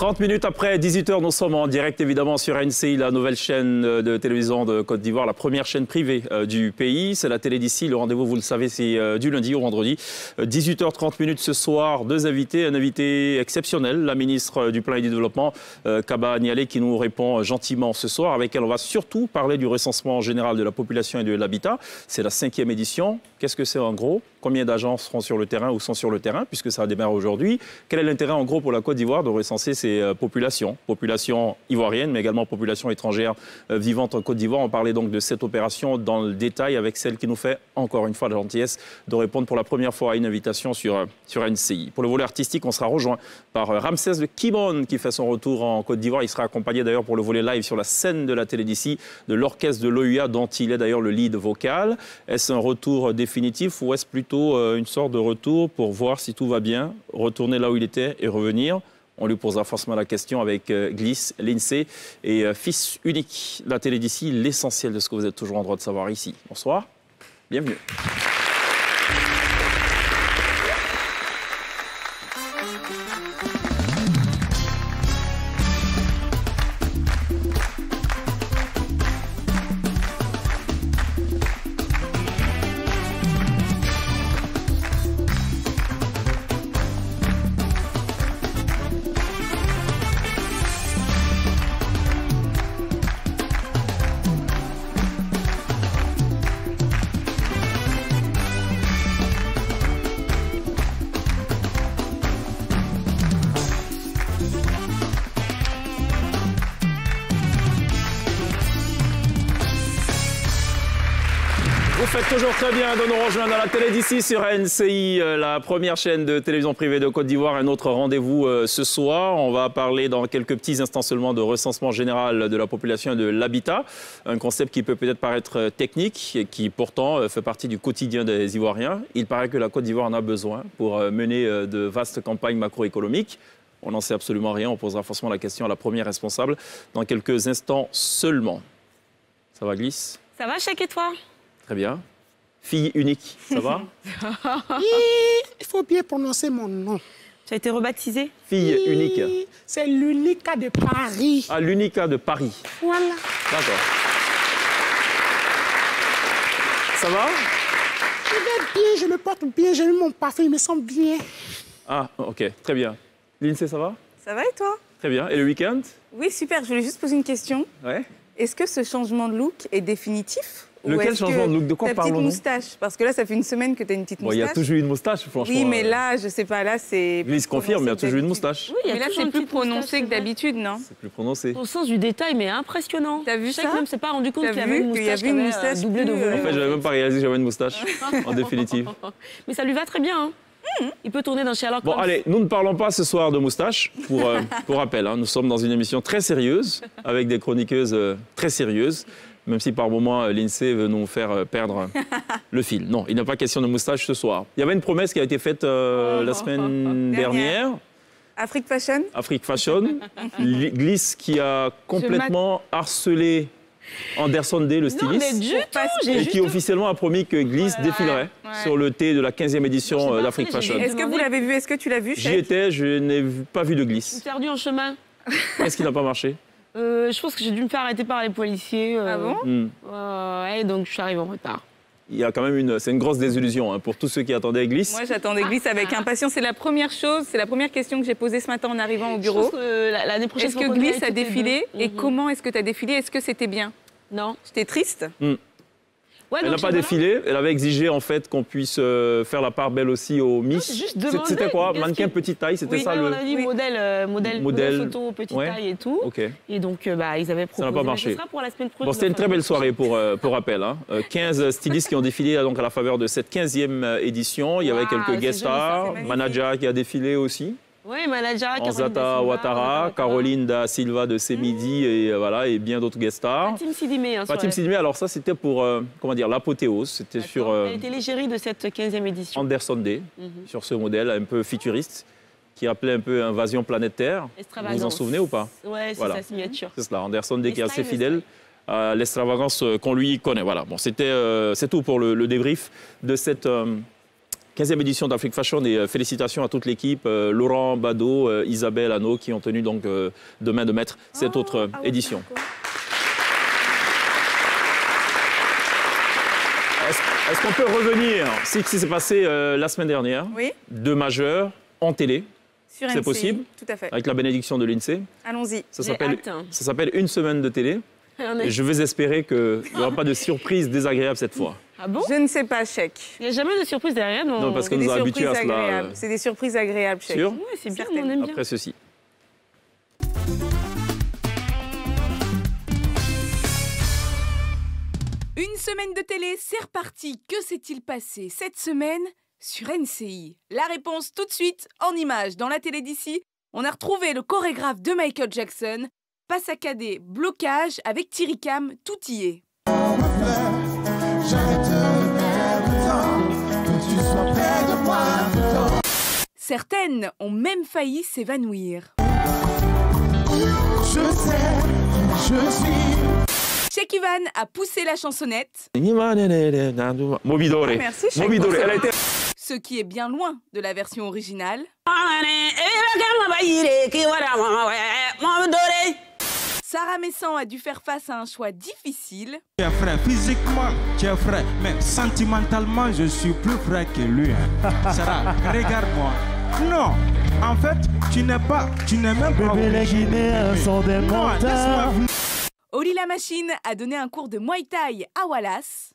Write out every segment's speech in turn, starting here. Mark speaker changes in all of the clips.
Speaker 1: 30 minutes après 18h, nous sommes en direct évidemment sur NCI, la nouvelle chaîne de télévision de Côte d'Ivoire, la première chaîne privée du pays. C'est la télé d'ici. Le rendez-vous, vous le savez, c'est du lundi au vendredi. 18h30 minutes ce soir, deux invités. Un invité exceptionnel, la ministre du Plan et du Développement, Kaba Nialé, qui nous répond gentiment ce soir, avec elle on va surtout parler du recensement général de la population et de l'habitat. C'est la 5e édition. Qu'est-ce que c'est en gros? Combien d'agents seront sur le terrain ou sont sur le terrain, puisque ça démarre aujourd'hui? Quel est l'intérêt en gros pour la Côte d'Ivoire de recenser ces populations ivoiriennes, mais également populations étrangères vivantes en Côte d'Ivoire? On parlait donc de cette opération dans le détail avec celle qui nous fait encore une fois la gentillesse de répondre pour la première fois à une invitation sur NCI. Pour le volet artistique, on sera rejoint par Ramsès de Kibon qui fait son retour en Côte d'Ivoire. Il sera accompagné d'ailleurs pour le volet live sur la scène de la télé d'ici de l'orchestre de l'OUA dont il est d'ailleurs le lead vocal. Est-ce un retour définitif ou est-ce plutôt une sorte de retour pour voir si tout va bien, retourner là où il était et revenir? On lui posera forcément la question avec Gliss, l'INSEE et fils unique. La télé d'ici, l'essentiel de ce que vous êtes toujours en droit de savoir ici. Bonsoir, bienvenue. Vous faites toujours très bien de nous rejoindre à la télé d'ici sur NCI, la première chaîne de télévision privée de Côte d'Ivoire. Un autre rendez-vous ce soir. On va parler dans quelques petits instants seulement de recensement général de la population et de l'habitat. Un concept qui peut peut-être paraître technique et qui pourtant fait partie du quotidien des Ivoiriens. Il paraît que la Côte d'Ivoire en a besoin pour mener de vastes campagnes macroéconomiques. On n'en sait absolument rien. On posera forcément la question à la première responsable dans quelques instants seulement. Ça va, Gliss?
Speaker 2: Ça va, Chèque, et toi?
Speaker 1: Très bien. Fille unique, ça va?
Speaker 3: Il faut bien prononcer mon nom.
Speaker 2: Tu as été rebaptisée?
Speaker 1: Fille unique.
Speaker 3: C'est l'Unica de Paris.
Speaker 1: Ah, l'Unica de Paris.
Speaker 3: Voilà.
Speaker 1: D'accord. Ça va?
Speaker 3: Je vais bien, je me porte bien, j'ai mis mon parfum, il me semble bien.
Speaker 1: Ah, ok, très bien. L'INSEE, ça va?
Speaker 4: Ça va et toi?
Speaker 1: Très bien. Et le week-end?
Speaker 4: Oui, super. Je voulais juste poser une question.
Speaker 1: Ouais.
Speaker 4: Est-ce que ce changement de look est définitif?
Speaker 1: Lequel changement de look? De quoi
Speaker 4: parlons-nous? Ta petite moustache. Parce que là, ça fait une semaine que tu as une petite moustache.
Speaker 1: Il y a toujours eu une moustache, franchement.
Speaker 4: Oui, mais là, je sais pas, là, c'est...
Speaker 1: Gliss confirme, il y a toujours eu une moustache.
Speaker 2: Oui,
Speaker 4: mais là, c'est plus prononcé que d'habitude, non?
Speaker 1: C'est plus prononcé.
Speaker 2: Au sens du détail, mais impressionnant.
Speaker 4: T'as vu
Speaker 2: Chèque
Speaker 4: ça?
Speaker 2: même s'est pas rendu compte
Speaker 4: T'as
Speaker 2: qu'il y avait
Speaker 4: vu
Speaker 2: une
Speaker 4: qu'il y
Speaker 2: moustache
Speaker 4: avait une moustache
Speaker 2: doublée de
Speaker 4: plus,
Speaker 2: volume.
Speaker 1: En fait, je n'avais même pas réalisé que j'avais une moustache, en définitive.
Speaker 2: Mais ça lui va très bien, hein. Il peut tourner dans Sherlock Holmes.
Speaker 1: Bon, allez, nous ne parlons pas ce soir de moustache, pour rappel. Hein, nous sommes dans une émission très sérieuse, avec des chroniqueuses très sérieuses, même si par moments l'INSEE veut nous faire perdre le fil. Non, il n'y a pas question de moustache ce soir. Il y avait une promesse qui a été faite la semaine dernière.
Speaker 4: Afrique Fashion.
Speaker 1: Afrique Fashion. Gliss qui a complètement harcelé Anderson Day, le styliste.
Speaker 2: Non, mais du tout,
Speaker 1: et qui officiellement a promis que Gliss défilerait sur le thé de la 15e édition d'Afrique Fashion.
Speaker 4: Est-ce que vous l'avez vu? Est-ce que tu l'as vu,
Speaker 1: J'y
Speaker 4: Chèque?
Speaker 1: étais, je n'ai pas vu de
Speaker 2: Je suis
Speaker 1: Gliss.
Speaker 2: perdu en chemin.
Speaker 1: Est-ce qu'il n'a pas marché?
Speaker 2: Je pense que j'ai dû me faire arrêter par les policiers.
Speaker 4: Ah bon?
Speaker 2: Ouais, donc je suis arrivée en retard.
Speaker 1: Il y a quand même c'est une grosse désillusion hein, pour tous ceux qui attendaient Gliss.
Speaker 4: Moi, j'attendais Gliss avec impatience. C'est la première chose, c'est la première question que j'ai posée ce matin en arrivant au bureau.
Speaker 2: L'année prochaine,
Speaker 4: Est-ce que Gliss a défilé? Et comment est-ce que tu as défilé? Est-ce que c'était bien?
Speaker 2: Non.
Speaker 4: J'étais triste.
Speaker 2: Ouais,
Speaker 1: Elle n'a pas défilé, elle avait exigé en fait qu'on puisse faire la part belle aussi aux Miss. C'était quoi? Mannequin petite taille, c'était ça
Speaker 2: on
Speaker 1: le...
Speaker 2: a dit modèle photo, petite taille et tout.
Speaker 1: Ok.
Speaker 2: Et donc, ils avaient proposé.
Speaker 1: Ça n'a pas marché.
Speaker 2: Ce sera pour la semaine prochaine.
Speaker 1: Bon, c'était une très belle soirée pour rappel. Hein. 15 stylistes qui ont défilé donc, à la faveur de cette 15e édition. Il y avait quelques guest stars, Manaja qui a défilé aussi.
Speaker 2: Oui, Manaja,
Speaker 1: Anzata Ouattara, Caroline da Silva de Semidi et, voilà, et bien d'autres guest stars.
Speaker 2: Fatim Sidimé.
Speaker 1: Fatim Sidimé, alors ça c'était pour comment dire, l'apothéose. C'était sur
Speaker 2: Elle était l'égérie de cette 15e édition.
Speaker 1: Anderson Day, sur ce modèle un peu futuriste, qui rappelait un peu Invasion planétaire. Vous vous en souvenez ou pas?
Speaker 2: Oui, c'est
Speaker 1: voilà.
Speaker 2: sa signature.
Speaker 1: C'est cela, Anderson Day qui est assez fidèle à l'extravagance qu'on lui connaît. Voilà, bon, c'est tout pour le débrief de cette 15e édition d'Afrique Fashion et félicitations à toute l'équipe, Laurent, Bado, Isabelle, Anno, qui ont tenu donc demain de mettre cette autre édition. Est-ce qu'on peut revenir sur ce qui s'est passé la semaine dernière?
Speaker 4: Oui.
Speaker 1: Deux majeurs en télé. C'est possible?
Speaker 4: Tout à fait.
Speaker 1: Avec la bénédiction de l'INSEE.
Speaker 4: Allons-y.
Speaker 1: Ça s'appelle une semaine de télé. Et je veux espérer qu'il n'y aura pas de surprise désagréable cette fois.
Speaker 2: Ah bon?
Speaker 4: Je ne sais pas, Chèque.
Speaker 2: Il n'y a jamais de surprise derrière.
Speaker 1: Non, parce qu'on nous a habitués à cela.
Speaker 4: C'est des surprises agréables, Chèque.
Speaker 1: Sûr?
Speaker 2: Oui, c'est bien, on aime bien.
Speaker 1: Après ceci.
Speaker 5: Une semaine de télé, c'est reparti. Que s'est-il passé cette semaine sur NCI? La réponse tout de suite, en images. Dans la télé d'ici, on a retrouvé le chorégraphe de Michael Jackson. Pas saccadé, blocage avec Thierry Cam, tout y est. Certaines ont même failli s'évanouir.
Speaker 3: Je sais, je suis.
Speaker 5: Cheikh Ivan a poussé la chansonnette.
Speaker 1: Mobidore.
Speaker 4: Merci, Chèque.
Speaker 1: Mobidore. Elle a été...
Speaker 5: Ce qui est bien loin de la version originale. Sarah Messan a dû faire face à un choix difficile.
Speaker 6: Tu es frère physiquement, tu es frère, mais sentimentalement, je suis plus frère que lui. Sarah, regarde-moi. Non, en fait, tu n'es même pas
Speaker 7: les Guinéens sont des menteurs.
Speaker 5: Oli la machine a donné un cours de Muay Thai à Wallace.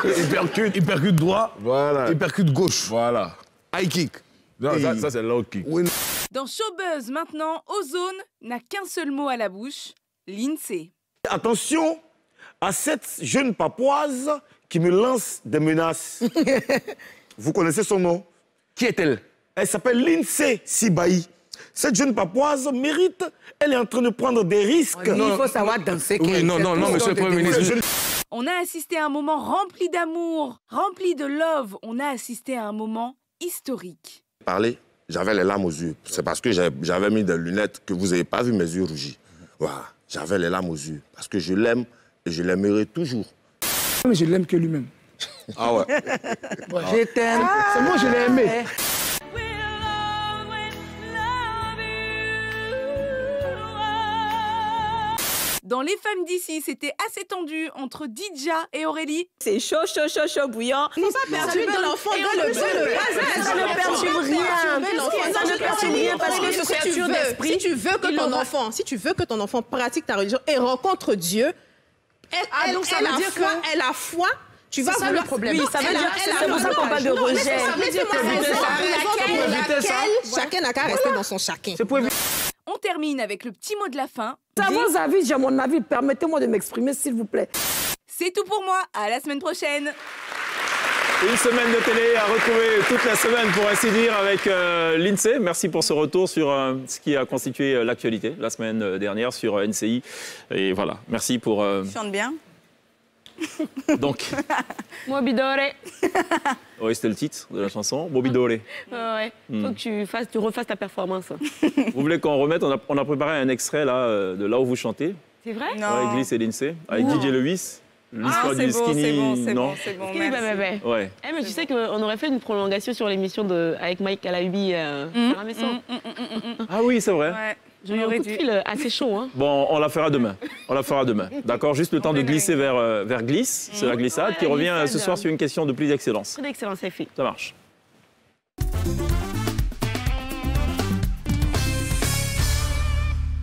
Speaker 8: Il percute droit,
Speaker 9: Voilà.
Speaker 8: il percute gauche.
Speaker 9: Voilà.
Speaker 8: High kick.
Speaker 9: Non,
Speaker 8: Et-
Speaker 9: ça c'est low kick.
Speaker 8: Oui.
Speaker 5: Dans Showbuzz maintenant, Ozone n'a qu'un seul mot à la bouche, l'INSEE.
Speaker 10: Attention à cette jeune papoise qui me lance des menaces. Vous connaissez son nom?
Speaker 8: Qui est-elle?
Speaker 10: Elle s'appelle Lindsay Sibaï. Cette jeune papoise mérite, elle est en train de prendre des risques.
Speaker 3: Il faut savoir danser.
Speaker 8: Oui, non, monsieur le Premier ministre.
Speaker 5: On a assisté à un moment rempli d'amour, rempli de love. On a assisté à un moment historique.
Speaker 9: Parler, j'avais les larmes aux yeux. C'est parce que j'avais mis des lunettes que vous n'avez pas vu mes yeux rougis. Voilà, j'avais les larmes aux yeux. Parce que je l'aime et je l'aimerai toujours.
Speaker 3: Mais je l'aime que lui-même.
Speaker 9: Ah ouais.
Speaker 3: Je t'aime. C'est moi, je l'ai aimé.
Speaker 5: Dans Les Femmes d'ici, c'était assez tendu entre Didja et Aurélie.
Speaker 2: C'est chaud, chaud, chaud, chaud, bouillant.
Speaker 11: Faut pas perturber l'enfant dans le
Speaker 2: Ça ne perturbe rien. Ça ne perturbe rien parce que c'est créature d'esprit.
Speaker 11: Si tu veux que ton enfant pratique ta religion et rencontre Dieu, elle a foi. Tu vas vouloir...
Speaker 2: le problème. Oui, ça veut dire que c'est pour ça qu'on parle de rejet.
Speaker 11: Ça veut dire que chacun n'a qu'à rester dans son chacun.
Speaker 5: On termine avec le petit mot de la fin.
Speaker 3: À vos avis, j'ai mon avis. Permettez-moi de m'exprimer, s'il vous plaît.
Speaker 5: C'est tout pour moi. À la semaine prochaine.
Speaker 1: Une semaine de télé à retrouver toute la semaine, pour ainsi dire, avec l'INSEE. Merci pour ce retour sur ce qui a constitué l'actualité la semaine dernière sur NCI. Et voilà, merci pour...
Speaker 4: Tu chantes bien.
Speaker 1: Donc,
Speaker 2: Mobidore.
Speaker 1: oui, c'était le titre de la chanson, Mobidore.
Speaker 2: Ouais. Faut que tu refasses ta performance.
Speaker 1: Vous voulez qu'on remette? On a préparé un extrait là, de là où vous chantez,
Speaker 2: C'est vrai?
Speaker 1: avec Gliss et l'INSEE, avec Didier Lewis. L'histoire du skinny,
Speaker 4: c'est
Speaker 1: non?
Speaker 4: bon,
Speaker 2: Skinny
Speaker 4: merci.
Speaker 2: bébé.
Speaker 1: Ouais.
Speaker 2: Eh, mais tu sais qu'on aurait fait une prolongation sur l'émission avec Mike Alahubi, Sarah Messan.
Speaker 1: Ah oui, c'est vrai.
Speaker 4: Ouais.
Speaker 2: J'ai eu un coup de fil assez chaud. Hein.
Speaker 1: Bon, on la fera demain. On la fera demain. D'accord? Juste le temps de glisser vers Gliss. C'est la glissade qui
Speaker 2: la
Speaker 1: revient
Speaker 2: glissade.
Speaker 1: ce soir sur une question de plus d'excellence.
Speaker 2: Très d'excellence, les filles.
Speaker 1: Ça marche.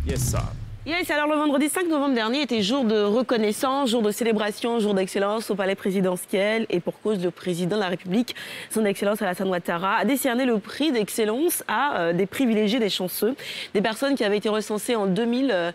Speaker 1: Yes, ça.
Speaker 2: Yes, alors le vendredi 5 novembre dernier était jour de reconnaissance, jour de célébration, jour d'excellence au palais présidentiel, et pour cause, le président de la République, son excellence Alassane Ouattara, a décerné le prix d'excellence à des privilégiés, des chanceux, des personnes qui avaient été recensées en 2020.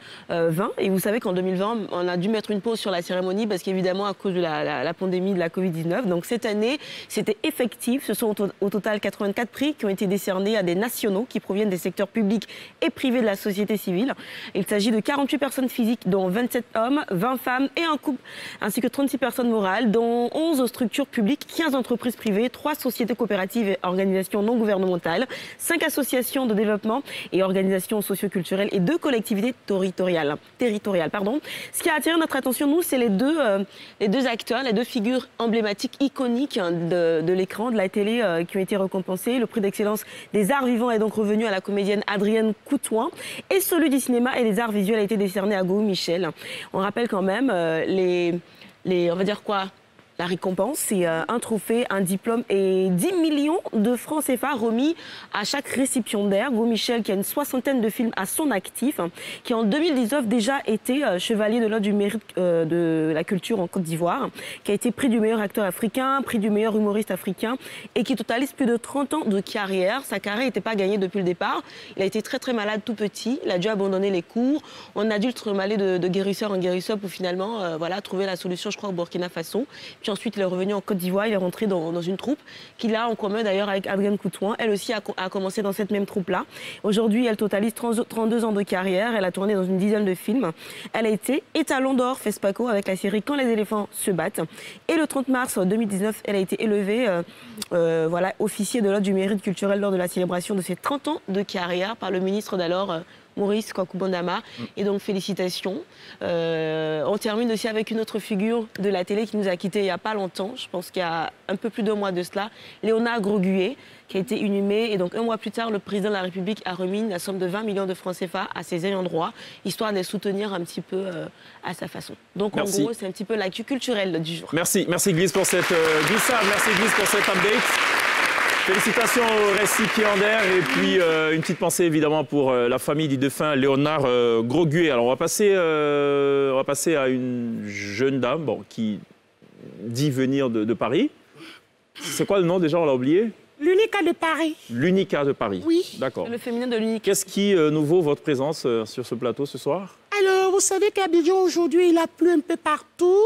Speaker 2: Et vous savez qu'en 2020, on a dû mettre une pause sur la cérémonie parce qu'évidemment à cause de la pandémie de la Covid-19. Donc cette année, c'était effectif. Ce sont au total 84 prix qui ont été décernés à des nationaux qui proviennent des secteurs publics et privés de la société civile. Il s'agit de de 48 personnes physiques, dont 27 hommes, 20 femmes et un couple, ainsi que 36 personnes morales, dont 11 structures publiques, 15 entreprises privées, 3 sociétés coopératives et organisations non gouvernementales, 5 associations de développement et organisations socioculturelles et 2 collectivités territoriales. Ce qui a attiré notre attention, nous, c'est les deux acteurs, les 2 figures emblématiques, iconiques de l'écran, de la télé, qui ont été récompensés. Le prix d'excellence des arts vivants est donc revenu à la comédienne Adrienne Coutouin et celui du cinéma et des arts visuels a été décerné à Go Michel. On rappelle quand même on va dire quoi ? La récompense, c'est un trophée, un diplôme et 10 millions de francs CFA remis à chaque récipiendaire. Go Michel, qui a une 60aine de films à son actif, qui en 2019 déjà été chevalier de l'ordre du mérite de la culture en Côte d'Ivoire, qui a été prix du meilleur acteur africain, prix du meilleur humoriste africain et qui totalise plus de 30 ans de carrière. Sa carrière n'était pas gagnée depuis le départ. Il a été très très malade tout petit. Il a dû abandonner les cours. En adulte, remalé de guérisseur en guérisseur pour finalement trouver la solution, je crois, au Burkina Faso. Puis ensuite, il est revenu en Côte d'Ivoire, il est rentré dans une troupe qu'il a en commun d'ailleurs avec Adrienne Coutouin. Elle aussi a commencé dans cette même troupe-là. Aujourd'hui, elle totalise 32 ans de carrière. Elle a tourné dans une dizaine de films. Elle a été étalon d'or FESPACO avec la série Quand les éléphants se battent. Et le 30 mars 2019, elle a été élevée officier de l'ordre du mérite culturel lors de la célébration de ses 30 ans de carrière par le ministre d'alors, Maurice Kwaku-Bondama. Et donc, félicitations. On termine aussi avec une autre figure de la télé qui nous a quittés il n'y a pas longtemps. Je pense qu'il y a un peu plus d'un mois de cela. Léonard Groguet, qui a été inhumé. Et donc, un mois plus tard, le président de la République a remis la somme de 20 millions de francs CFA à ses ayants droit, histoire de les soutenir un petit peu à sa façon. Donc,
Speaker 1: Merci.
Speaker 2: en gros, c'est un petit peu l'actu culturelle du jour.
Speaker 1: Merci Glisse pour cette glissade, merci Glisse pour cet update. Félicitations aux récipiendaires et puis une petite pensée évidemment pour la famille du défunt Léonard Groguet. Alors on va passer à une jeune dame qui dit venir de Paris. C'est quoi le nom déjà, on l'a oublié?
Speaker 3: L'Unica de Paris.
Speaker 1: L'Unica de Paris.
Speaker 3: Oui.
Speaker 1: D'accord.
Speaker 2: Le féminin de l'Unica.
Speaker 1: Qu'est-ce qui nous vaut votre présence sur ce plateau ce soir?
Speaker 3: Alors, vous savez qu'à Abidjan aujourd'hui, il a plu un peu partout.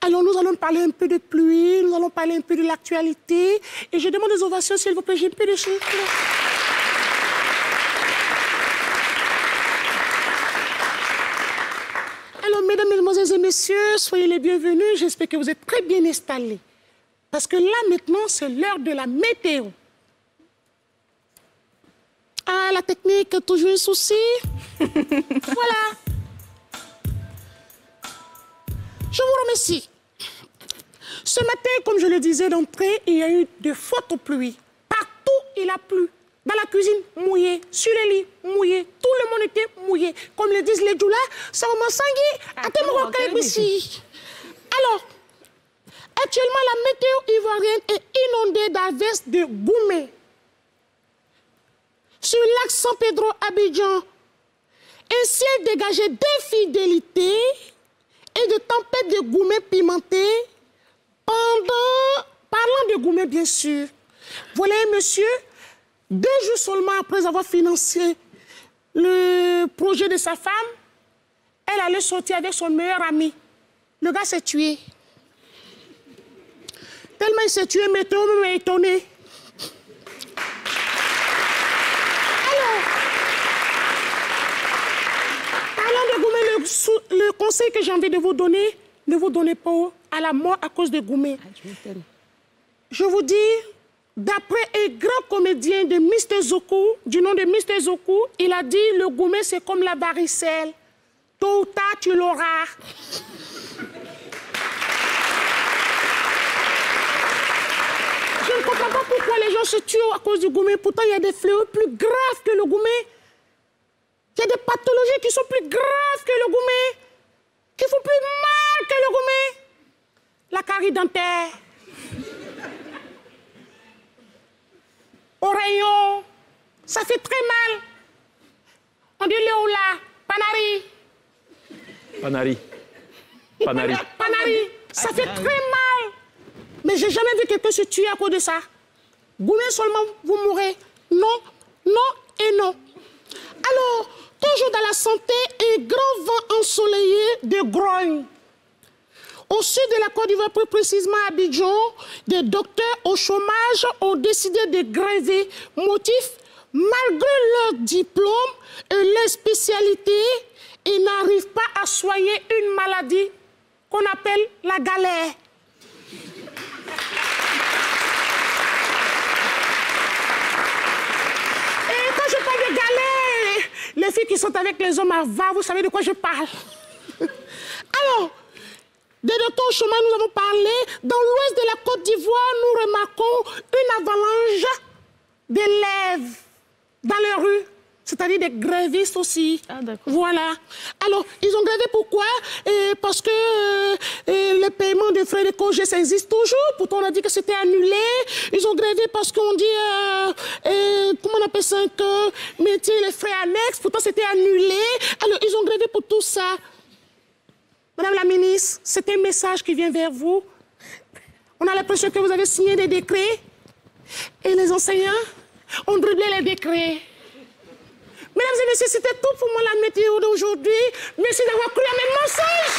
Speaker 3: Alors, nous allons parler un peu de pluie, nous allons parler un peu de l'actualité. Et je demande des ovations, s'il vous plaît, j'ai un peu de chiffres. Alors, mesdames, mesdemoiselles et messieurs, soyez les bienvenus. J'espère que vous êtes très bien installés. Parce que là, maintenant, c'est l'heure de la météo. Ah, la technique, toujours un souci. Voilà. Je vous remercie. Ce matin, comme je le disais d'entrée, il y a eu de fortes pluies. Partout, il a plu. Dans la cuisine, mouillé. Sur les lits, mouillé. Tout le monde était mouillé. Comme le disent les djoulas, ça va m'ensanguer. Attends, ici. Alors, actuellement, la météo ivoirienne est inondée d'averses de goumets. Sur l'axe San Pedro Abidjan, un ciel dégagé d'infidélité et de tempêtes de goumets pimentés. Parlant de goumets, bien sûr, voilà un monsieur, 2 jours seulement après avoir financé le projet de sa femme, elle allait sortir avec son meilleur ami. Le gars s'est tué. Tellement il s'est tué, météo m'a étonné. Alors, parlant de goumets, le conseil que j'ai envie de vous donner, ne vous donnez pas à la mort à cause de goumets. Je vous dis, d'après un grand comédien de Mr. Zoku, du nom de Mr. Zoku, il a dit le goumets c'est comme la varicelle. Tôt ou tard, tu l'auras. Je ne comprends pas pourquoi les gens se tuent à cause du goumets. Pourtant, il y a des fléaux plus graves que le goumets. Il y a des pathologies qui sont plus graves que le goumet, qui font plus mal que le goumet. La carie dentaire, oreillon, ça fait très mal. On dit Léola, Panari.
Speaker 1: Panari. Panari.
Speaker 3: Panari, ça fait très mal. Mais j'ai jamais vu quelqu'un se tuer à cause de ça. Goumets seulement, vous mourrez. Non, non et non. Alors, toujours dans la santé, un grand vent ensoleillé de grogne. Au sud de la Côte d'Ivoire, plus précisément à Abidjan, des docteurs au chômage ont décidé de gréver. Motif, malgré leur diplôme et leur spécialité, ils n'arrivent pas à soigner une maladie qu'on appelle la galère. Et quand je parle de galère, les filles qui sont avec les hommes avares, vous savez de quoi je parle. Alors, des retours au chemin, nous avons parlé. Dans l'ouest de la Côte d'Ivoire, nous remarquons une avalanche d'élèves dans les rues, c'est-à-dire des grévistes aussi.
Speaker 2: Ah, d'accord.
Speaker 3: Voilà. Alors, ils ont grévé pourquoi? Parce que le paiement des frais de congé, ça existe toujours. Pourtant, on a dit que c'était annulé. Ils ont grévé parce qu'on dit, comment on appelle ça, que métier, les frais annexes. Pourtant, c'était annulé. Alors, ils ont grévé pour tout ça. Madame la ministre, c'est un message qui vient vers vous. On a l'impression que vous avez signé des décrets et les enseignants ont dribblé les décrets. Mesdames et messieurs, c'était tout pour moi la météo d'aujourd'hui. Merci d'avoir cru à mes messages.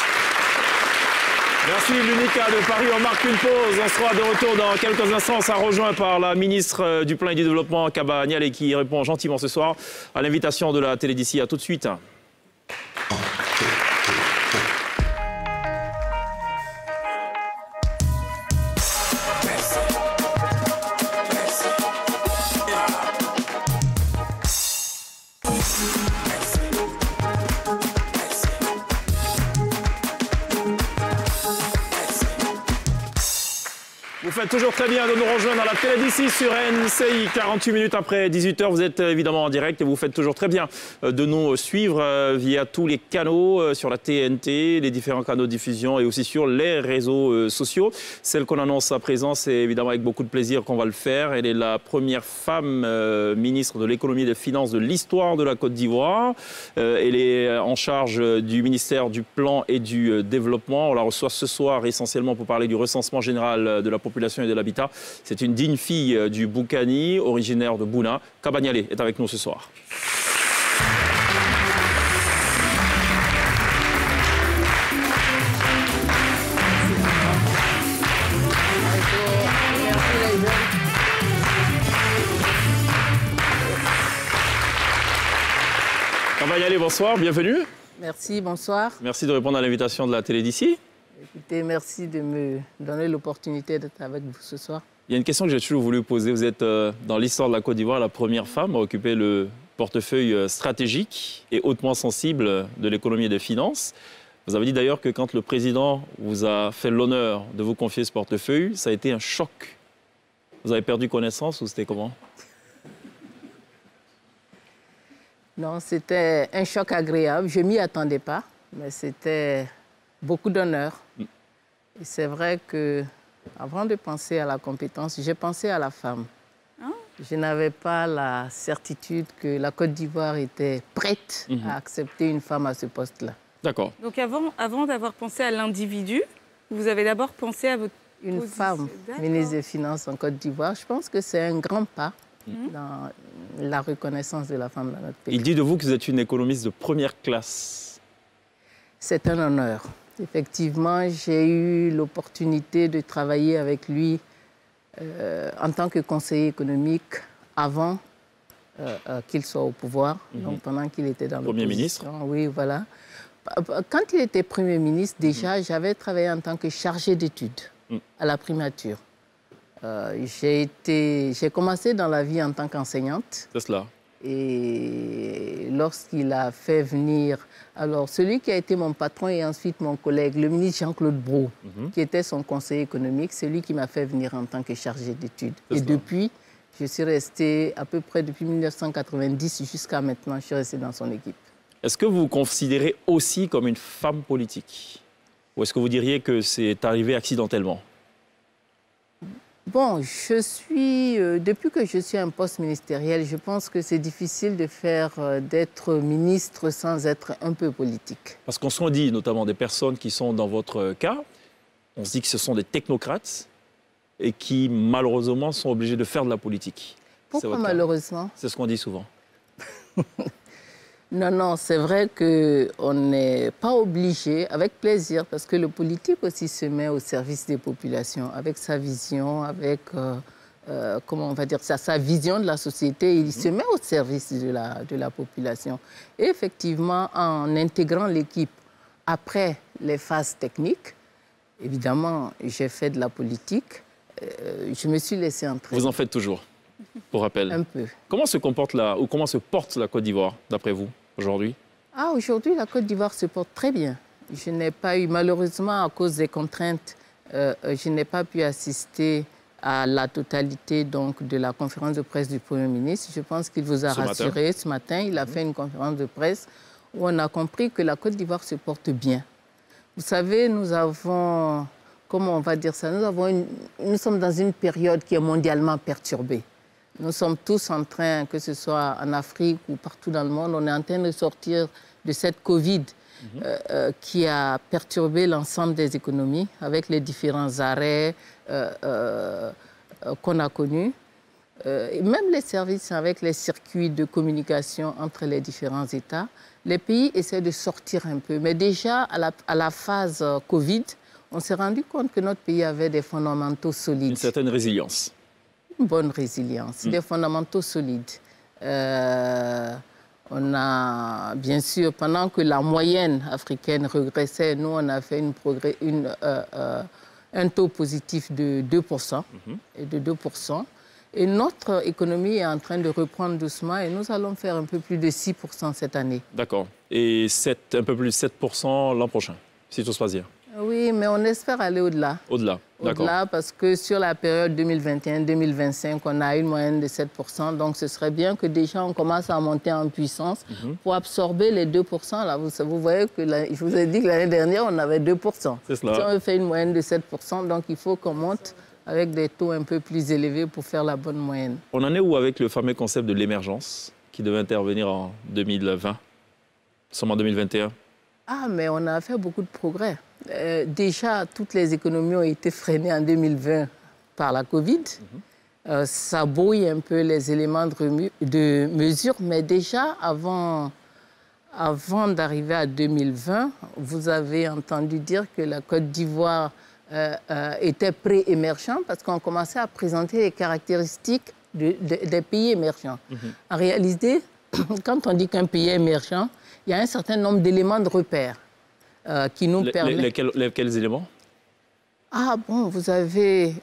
Speaker 1: Merci l'UNICA de Paris. On marque une pause. On sera de retour dans quelques instants. On sera rejoint par la ministre du Plan et du Développement, Kaba Nialé, qui répond gentiment ce soir à l'invitation de la télé d'ici. À tout de suite. Vous faites toujours très bien de nous rejoindre à la télé d'ici sur NCI. 48 minutes après 18h, vous êtes évidemment en direct et vous faites toujours très bien de nous suivre via tous les canaux, sur la TNT, les différents canaux de diffusion et aussi sur les réseaux sociaux. Celle qu'on annonce à présent, c'est évidemment avec beaucoup de plaisir qu'on va le faire. Elle est la première femme ministre de l'économie et des finances de l'histoire de la Côte d'Ivoire. Elle est en charge du ministère du Plan et du Développement. On la reçoit ce soir essentiellement pour parler du recensement général de la population et de l'habitat. C'est une digne fille du Boukani, originaire de Bouna. Kaba Nialé est avec nous ce soir. Kaba Nialé, bonsoir, bienvenue.
Speaker 12: Merci, bonsoir.
Speaker 1: Merci de répondre à l'invitation de la télé d'ici.
Speaker 12: Écoutez, merci de me donner l'opportunité d'être avec vous ce soir.
Speaker 1: Il y a une question que j'ai toujours voulu poser. Vous êtes, dans l'histoire de la Côte d'Ivoire, la première femme à occuper le portefeuille stratégique et hautement sensible de l'économie et des finances. Vous avez dit d'ailleurs que quand le président vous a fait l'honneur de vous confier ce portefeuille, ça a été un choc. Vous avez perdu connaissance ou c'était comment?
Speaker 12: Non, c'était un choc agréable. Je ne m'y attendais pas, mais c'était beaucoup d'honneur. Et c'est vrai que, avant de penser à la compétence, j'ai pensé à la femme. Hein? Je n'avais pas la certitude que la Côte d'Ivoire était prête à accepter une femme à ce poste-là.
Speaker 1: D'accord.
Speaker 4: Donc avant d'avoir pensé à l'individu, vous avez d'abord pensé à votre
Speaker 12: Une femme ministre des Finances en Côte d'Ivoire, je pense que c'est un grand pas dans la reconnaissance de la femme dans notre pays.
Speaker 1: Il dit de vous que vous êtes une économiste de première classe.
Speaker 12: C'est un honneur. Effectivement, j'ai eu l'opportunité de travailler avec lui en tant que conseiller économique avant qu'il soit au pouvoir, donc pendant qu'il était dans l'opposition.
Speaker 1: Premier ministre.
Speaker 12: Oui, voilà. Quand il était Premier ministre, déjà, j'avais travaillé en tant que chargée d'études à la primature. J'ai commencé dans la vie en tant qu'enseignante.
Speaker 1: C'est cela.
Speaker 12: Et lorsqu'il a fait venir, alors celui qui a été mon patron et ensuite mon collègue, le ministre Jean-Claude Brault, qui était son conseiller économique, c'est lui qui m'a fait venir en tant que chargé d'études. Et depuis, je suis restée à peu près depuis 1990 jusqu'à maintenant, je suis restée dans son équipe.
Speaker 1: Est-ce que vous vous considérez aussi comme une femme politique? Ou est-ce que vous diriez que c'est arrivé accidentellement?
Speaker 12: Bon, depuis que je suis à un poste ministériel, je pense que c'est difficile d'être ministre sans être un peu politique.
Speaker 1: Parce qu'on se dit, notamment des personnes qui sont dans votre cas, on se dit que ce sont des technocrates et qui, malheureusement, sont obligés de faire de la politique.
Speaker 12: Pourquoi malheureusement?
Speaker 1: C'est ce qu'on dit souvent.
Speaker 12: Non, non, c'est vrai qu'on n'est pas obligé, avec plaisir, parce que le politique aussi se met au service des populations, avec sa vision, avec comment on va dire ça, sa vision de la société, il se met au service de la population. Et effectivement, en intégrant l'équipe après les phases techniques, évidemment, j'ai fait de la politique, je me suis laissé entrer.
Speaker 1: Vous en faites toujours, pour rappel.
Speaker 12: Un peu.
Speaker 1: Comment se comporte comment se porte la Côte d'Ivoire, d'après vous, aujourd'hui?
Speaker 12: Ah, aujourd'hui, la Côte d'Ivoire se porte très bien. Je n'ai pas eu, malheureusement, à cause des contraintes, je n'ai pas pu assister à la totalité donc, de la conférence de presse du Premier ministre. Je pense qu'il vous a rassuré ce matin. Il a fait une conférence de presse où on a compris que la Côte d'Ivoire se porte bien. Vous savez, nous avons, comment on va dire ça, nous sommes dans une période qui est mondialement perturbée. Nous sommes tous en train, que ce soit en Afrique ou partout dans le monde, on est en train de sortir de cette Covid qui a perturbé l'ensemble des économies avec les différents arrêts qu'on a connus. Même les services avec les circuits de communication entre les différents États, les pays essaient de sortir un peu. Mais déjà, à la phase Covid, on s'est rendu compte que notre pays avait des fondamentaux solides.
Speaker 1: Une certaine résilience.
Speaker 12: Une bonne résilience, des fondamentaux solides. On a, bien sûr, pendant que la moyenne africaine régressait, nous, on a fait un taux positif de 2%. Et de 2%. Et notre économie est en train de reprendre doucement et nous allons faire un peu plus de 6% cette année. D'accord.
Speaker 1: Et un peu plus de 7% l'an prochain, si tout se passe bien.
Speaker 12: Oui, mais on espère aller au-delà.
Speaker 1: Au-delà, d'accord.
Speaker 12: Au-delà, parce que sur la période 2021-2025, on a une moyenne de 7%. Donc, ce serait bien que déjà, on commence à monter en puissance pour absorber les 2%. Là, vous voyez que, je vous ai dit que l'année dernière, on avait 2%.
Speaker 1: C'est cela.
Speaker 12: Si on fait une moyenne de 7%, donc il faut qu'on monte avec des taux un peu plus élevés pour faire la bonne moyenne.
Speaker 1: On en est où avec le fameux concept de l'émergence qui devait intervenir en 2020? Nous sommes en 2021.
Speaker 12: Ah, mais on a fait beaucoup de progrès. Déjà, toutes les économies ont été freinées en 2020 par la Covid. Ça brouille un peu les éléments de mesure, mais déjà, avant d'arriver à 2020, vous avez entendu dire que la Côte d'Ivoire était pré-émergent parce qu'on commençait à présenter les caractéristiques des pays émergents. En réalité, quand on dit qu'un pays est émergent, il y a un certain nombre d'éléments de repère qui nous permettent...
Speaker 1: Lesquels éléments?
Speaker 12: Ah bon, vous avez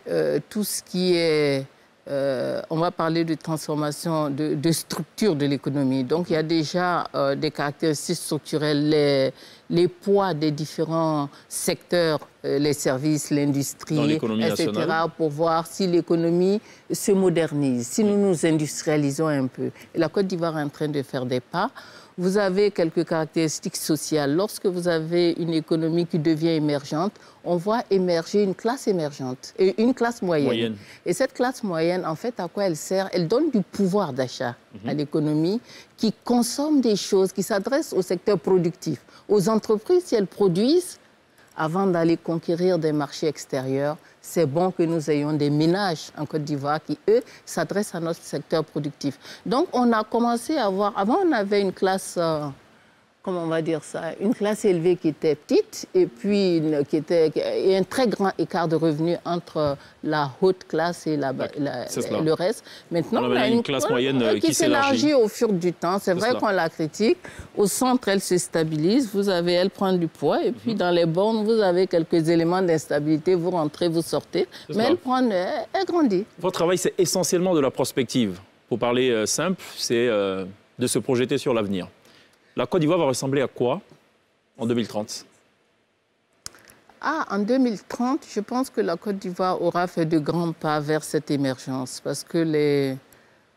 Speaker 12: tout ce qui est... on va parler de transformation, de structure de l'économie. Donc, il y a déjà des caractéristiques structurelles, les poids des différents secteurs, les services, l'industrie, etc., pour voir si l'économie se modernise, si nous nous industrialisons un peu. Et la Côte d'Ivoire est en train de faire des pas. Vous avez quelques caractéristiques sociales. Lorsque vous avez une économie qui devient émergente, on voit émerger une classe émergente et une classe moyenne. Et cette classe moyenne, en fait, à quoi elle sert? Elle donne du pouvoir d'achat à l'économie qui consomme des choses, qui s'adressent au secteur productif. Aux entreprises, si elles produisent, avant d'aller conquérir des marchés extérieurs, c'est bon que nous ayons des ménages en Côte d'Ivoire qui, eux, s'adressent à notre secteur productif. Donc, on a commencé à voir... Avant, on avait une classe... comment on va dire ça, une classe élevée qui était petite et puis et un très grand écart de revenus entre la haute classe et le reste. Maintenant,
Speaker 1: on a une classe moyenne qui
Speaker 12: s'élargit au fur du temps. C'est vrai qu'on la critique. Au centre, elle se stabilise. Elle prend du poids. Et puis, dans les bornes, vous avez quelques éléments d'instabilité. Vous rentrez, vous sortez. Mais elle grandit.
Speaker 1: Votre travail, c'est essentiellement de la prospective. Pour parler simple, c'est de se projeter sur l'avenir. La Côte d'Ivoire va ressembler à quoi en 2030?
Speaker 12: En 2030, je pense que la Côte d'Ivoire aura fait de grands pas vers cette émergence parce que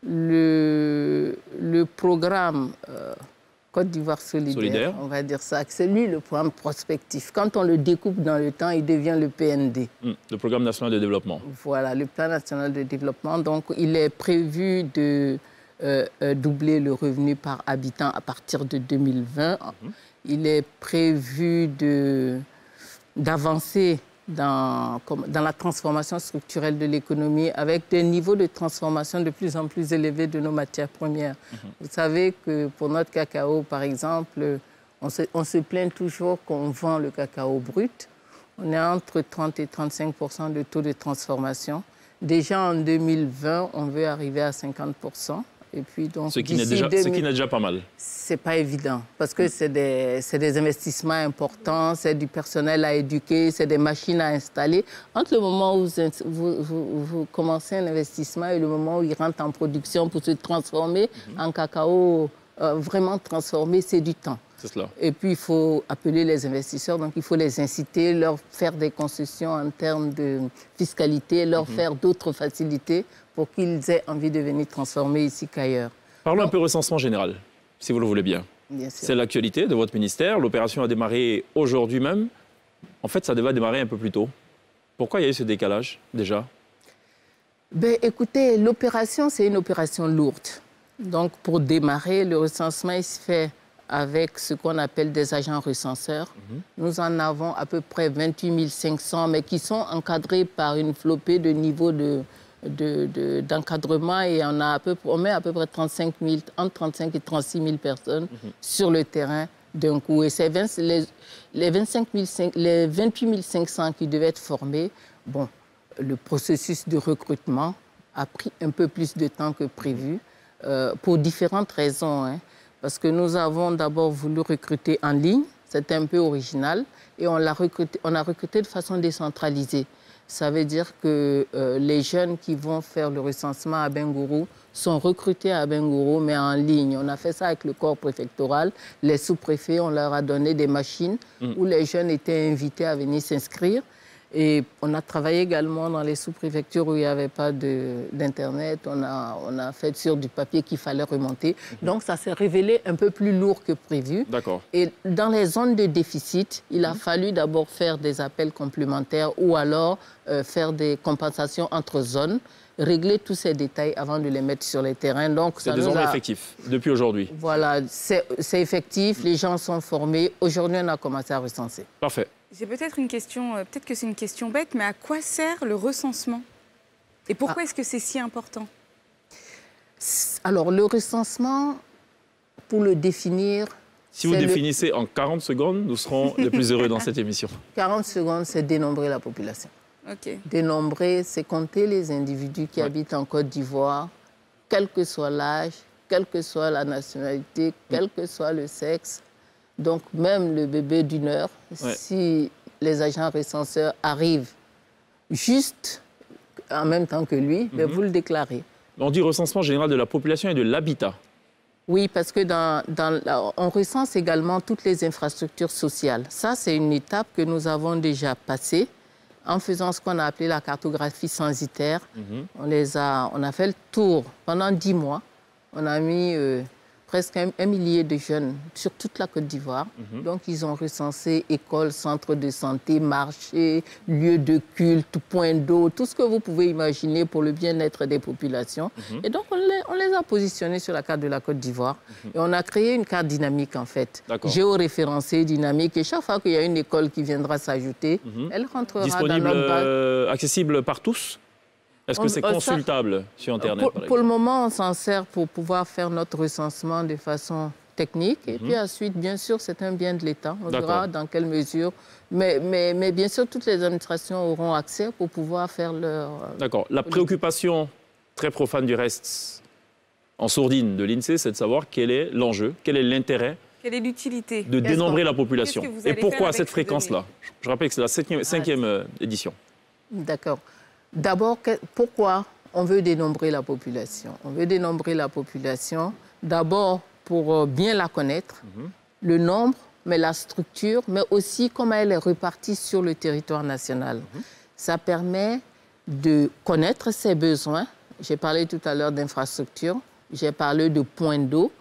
Speaker 12: le programme Côte d'Ivoire solidaire, on va dire ça, c'est lui le programme prospectif. Quand on le découpe dans le temps, il devient le PND.
Speaker 1: Le Programme national de développement.
Speaker 12: Voilà, le Plan national de développement. Donc, il est prévu de... doubler le revenu par habitant à partir de 2020. Il est prévu d'avancer dans la transformation structurelle de l'économie avec des niveaux de transformation de plus en plus élevés de nos matières premières. Vous savez que pour notre cacao, par exemple, on se plaint toujours qu'on vend le cacao brut. On est entre 30 et 35% de taux de transformation. Déjà en 2020, on veut arriver à 50%. Et puis donc,
Speaker 1: ce qui n'est déjà pas mal.
Speaker 12: C'est pas évident parce que c'est des investissements importants, c'est du personnel à éduquer, c'est des machines à installer. Entre le moment où vous commencez un investissement et le moment où il rentre en production pour se transformer en cacao, vraiment transformé, c'est du temps.
Speaker 1: C'est cela.
Speaker 12: Et puis, il faut appeler les investisseurs, donc il faut les inciter, leur faire des concessions en termes de fiscalité, leur faire d'autres facilités pour qu'ils aient envie de venir transformer ici qu'ailleurs.
Speaker 1: Parlons un peu recensement général, si vous le voulez bien.
Speaker 12: Bien sûr.
Speaker 1: C'est l'actualité de votre ministère. L'opération a démarré aujourd'hui même. En fait, ça devait démarrer un peu plus tôt. Pourquoi il y a eu ce décalage, déjà?
Speaker 12: Ben, écoutez, l'opération, c'est une opération lourde. Donc, pour démarrer, le recensement, il se fait avec ce qu'on appelle des agents recenseurs. Nous en avons à peu près 28 500, mais qui sont encadrés par une flopée de niveaux d'encadrement et on met à peu près 35 000, entre 35 et 36 000 personnes sur le terrain d'un coup. Et c'est les 28 500 qui devaient être formés. Bon, le processus de recrutement a pris un peu plus de temps que prévu pour différentes raisons. Hein. Parce que nous avons d'abord voulu recruter en ligne, c'était un peu original, et on a recruté de façon décentralisée. Ça veut dire que les jeunes qui vont faire le recensement à Bengourou sont recrutés à Bengourou, mais en ligne. On a fait ça avec le corps préfectoral. Les sous-préfets, on leur a donné des machines où les jeunes étaient invités à venir s'inscrire. Et on a travaillé également dans les sous-préfectures où il n'y avait pas d'Internet. On a fait sur du papier qu'il fallait remonter. Donc, ça s'est révélé un peu plus lourd que prévu.
Speaker 1: D'accord.
Speaker 12: Et dans les zones de déficit, il a fallu d'abord faire des appels complémentaires ou alors faire des compensations entre zones, régler tous ces détails avant de les mettre sur les terrains. Donc,
Speaker 1: c'est désormais effectif, depuis aujourd'hui.
Speaker 12: Voilà, c'est effectif, les gens sont formés. Aujourd'hui, on a commencé à recenser.
Speaker 1: Parfait.
Speaker 4: J'ai peut-être une question, peut-être que c'est une question bête, mais à quoi sert le recensement? Et pourquoi est-ce que c'est si important?
Speaker 12: Alors, le recensement, pour le définir...
Speaker 1: Si vous définissez en 40 secondes, nous serons les plus heureux dans cette émission.
Speaker 12: 40 secondes, c'est dénombrer la population.
Speaker 4: Okay.
Speaker 12: Dénombrer, c'est compter les individus qui habitent en Côte d'Ivoire, quel que soit l'âge, quelle que soit la nationalité, quel que soit le sexe. Donc, même le bébé d'une heure, si les agents recenseurs arrivent juste en même temps que lui, vous le déclarez.
Speaker 1: On dit recensement général de la population et de l'habitat.
Speaker 12: Oui, parce que on recense également toutes les infrastructures sociales. Ça, c'est une étape que nous avons déjà passée en faisant ce qu'on a appelé la cartographie censitaire. On a fait le tour pendant 10 mois. On a mis presque un millier de jeunes sur toute la Côte d'Ivoire. Donc, ils ont recensé écoles, centres de santé, marchés, lieux de culte, points d'eau, tout ce que vous pouvez imaginer pour le bien-être des populations. Et donc, on les a positionnés sur la carte de la Côte d'Ivoire. Et on a créé une carte dynamique, en fait. Géoréférencée, dynamique. Et chaque fois qu'il y a une école qui viendra s'ajouter, elle rentrera dans notre base.
Speaker 1: Accessible par tous? Est-ce que c'est consultable sur Internet?
Speaker 12: Pour le moment, on s'en sert pour pouvoir faire notre recensement de façon technique. Et puis ensuite, bien sûr, c'est un bien de l'État. On verra dans quelle mesure. Mais bien sûr, toutes les administrations auront accès pour pouvoir faire leur...
Speaker 1: D'accord. La préoccupation très profane du reste, en sourdine de l'INSEE, c'est de savoir quel est l'enjeu, quel est l'intérêt.
Speaker 4: Quelle est l'utilité
Speaker 1: de dénombrer la population. Et pourquoi cette fréquence-là? Je rappelle que c'est la cinquième édition.
Speaker 12: D'accord. D'abord, pourquoi on veut dénombrer la population? On veut dénombrer la population d'abord pour bien la connaître, le nombre, mais la structure, mais aussi comment elle est répartie sur le territoire national. Ça permet de connaître ses besoins. J'ai parlé tout à l'heure d'infrastructures, j'ai parlé de points d'eau,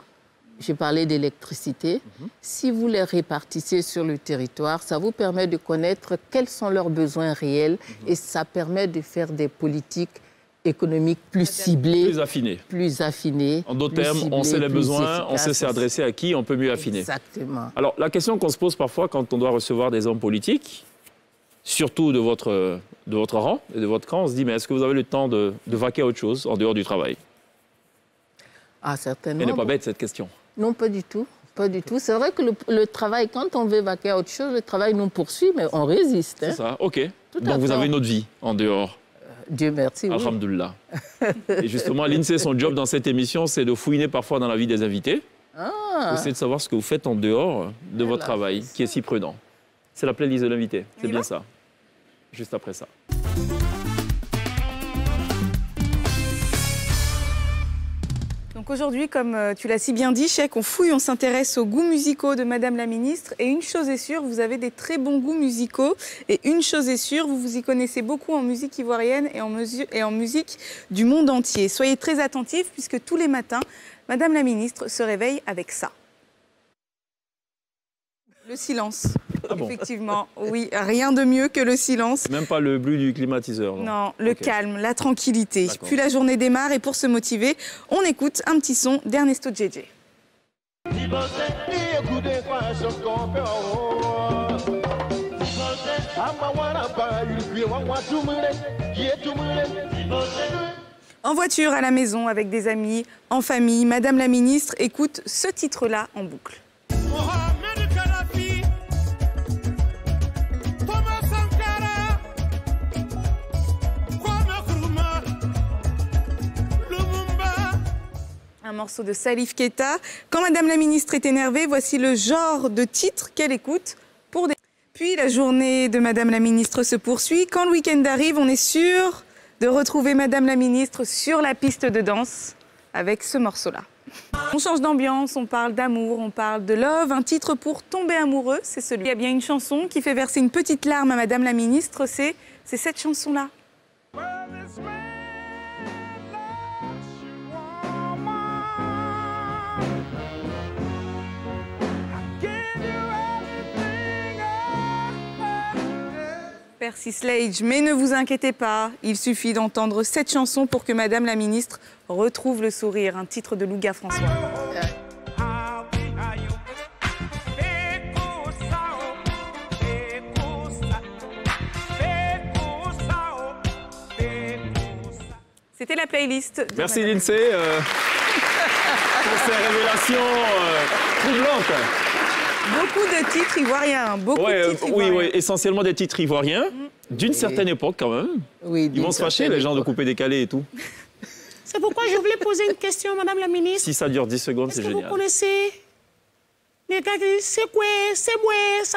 Speaker 12: j'ai parlé d'électricité. Si vous les répartissez sur le territoire, ça vous permet de connaître quels sont leurs besoins réels et ça permet de faire des politiques économiques plus ciblées.
Speaker 1: Plus affinées. En d'autres termes, on sait les besoins, on sait s'adresser à qui, on peut mieux affiner.
Speaker 12: Exactement.
Speaker 1: Alors, la question qu'on se pose parfois quand on doit recevoir des hommes politiques, surtout de votre rang et de votre camp, on se dit, mais est-ce que vous avez le temps de vaquer à autre chose en dehors du travail?
Speaker 12: Ah, certainement.
Speaker 1: Elle n'est pas bête, cette question.
Speaker 12: Non, pas du tout. Pas du tout. C'est vrai que le travail, quand on veut vaquer à autre chose, le travail nous poursuit, mais on résiste.
Speaker 1: C'est ça, OK. Donc vous avez une autre vie en dehors.
Speaker 12: Dieu merci, oui.
Speaker 1: Alhamdoulilah. Et justement, l'INSEE, son job dans cette émission, c'est de fouiner parfois dans la vie des invités. Essayer de savoir ce que vous faites en dehors de votre travail, qui est si prudent. C'est la playlist de l'invité, c'est bien ça. Juste après ça.
Speaker 4: Donc aujourd'hui, comme tu l'as si bien dit, Cheikh, on fouille, on s'intéresse aux goûts musicaux de Madame la Ministre. Et une chose est sûre, vous avez des très bons goûts musicaux. Et une chose est sûre, vous vous y connaissez beaucoup en musique ivoirienne et en musique du monde entier. Soyez très attentifs puisque tous les matins, Madame la Ministre se réveille avec ça. Le silence. Ah bon. Effectivement, oui, rien de mieux que le silence.
Speaker 1: Même pas le bruit du climatiseur.
Speaker 4: Non, le calme, la tranquillité. Puis la journée démarre et pour se motiver, on écoute un petit son d'Ernesto Djedje. En voiture, à la maison, avec des amis, en famille, Madame la Ministre écoute ce titre-là en boucle. Un morceau de Salif Keita. Quand Madame la Ministre est énervée, voici le genre de titre qu'elle écoute pour des... Puis la journée de Madame la Ministre se poursuit. Quand le week-end arrive, on est sûr de retrouver Madame la Ministre sur la piste de danse avec ce morceau-là. On change d'ambiance, on parle d'amour, on parle de love. Un titre pour tomber amoureux, c'est celui. Il y a bien une chanson qui fait verser une petite larme à Madame la Ministre, c'est cette chanson-là. Percy Sledge, mais ne vous inquiétez pas, il suffit d'entendre cette chanson pour que Madame la Ministre retrouve le sourire, un titre de Louga François. C'était la playlist.
Speaker 1: Merci l'INSEE pour ces révélations troublantes.
Speaker 4: Beaucoup de titres ivoiriens,
Speaker 1: Oui, essentiellement des titres ivoiriens, d'une certaine époque quand même.
Speaker 12: Oui,
Speaker 1: ils vont se fâcher, les gens, de couper décalé et tout.
Speaker 3: C'est pourquoi je voulais poser une question, Madame la Ministre.
Speaker 1: Si ça dure 10 secondes, c'est génial.
Speaker 3: Vous connaissez les gars qui c'est quoi, ça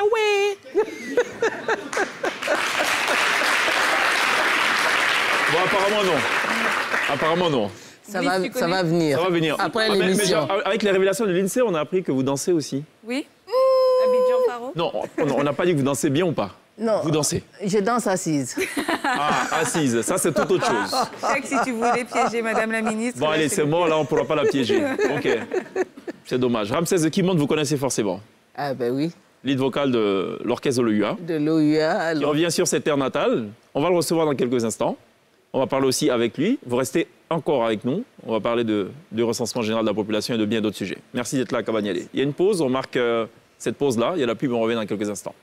Speaker 3: ouais.
Speaker 1: Bon, apparemment non. Apparemment non.
Speaker 12: Ça va venir.
Speaker 1: Ça va venir.
Speaker 12: Après l'émission.
Speaker 1: Avec les révélations de l'INSEE, on a appris que vous dansez aussi.
Speaker 4: Oui. Abidjan Faro.
Speaker 1: Non, on n'a pas dit que vous dansez bien ou pas.
Speaker 12: Non.
Speaker 1: Vous dansez.
Speaker 12: Je danse assise.
Speaker 1: Ah, assise. Ça, c'est tout autre chose.
Speaker 4: Cheikh, si tu voulais piéger Madame la Ministre.
Speaker 1: Bon, allez, c'est mort, là, on ne pourra pas la piéger. OK. C'est dommage. Ramsès Kimon, vous connaissez forcément.
Speaker 12: Ah, ben oui.
Speaker 1: Lead vocal de l'orchestre de l'OUA.
Speaker 12: De l'OUA.
Speaker 1: Qui revient sur ses terres natales. On va le recevoir dans quelques instants. On va parler aussi avec lui. Vous restez encore avec nous. On va parler du recensement général de la population et de bien d'autres sujets. Merci d'être là, Kabanyele. Il y a une pause. On marque cette pause-là. Il y a la pub. On revient dans quelques instants.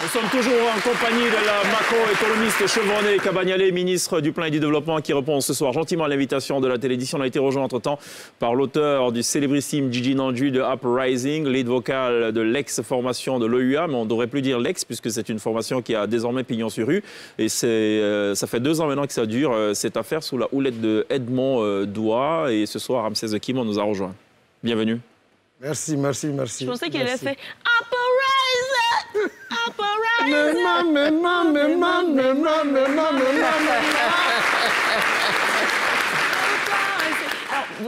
Speaker 1: Nous sommes toujours en compagnie de la macroéconomiste chevronnée Kabanyele, ministre du Plan et du Développement, qui répond ce soir gentiment à l'invitation de la télévision. On a été rejoint entre-temps par l'auteur du célébrissime Gigi Nandji de Uprising, lead vocal de l'ex-formation de l'OUA, mais on ne devrait plus dire l'ex, puisque c'est une formation qui a désormais pignon sur rue. Et ça fait 2 ans maintenant que ça dure, cette affaire sous la houlette de Edmond Doua. Et ce soir, Ramsès Kimon nous a rejoint. Bienvenue.
Speaker 13: Merci. Je
Speaker 2: pensais qu'il avait fait Uprising.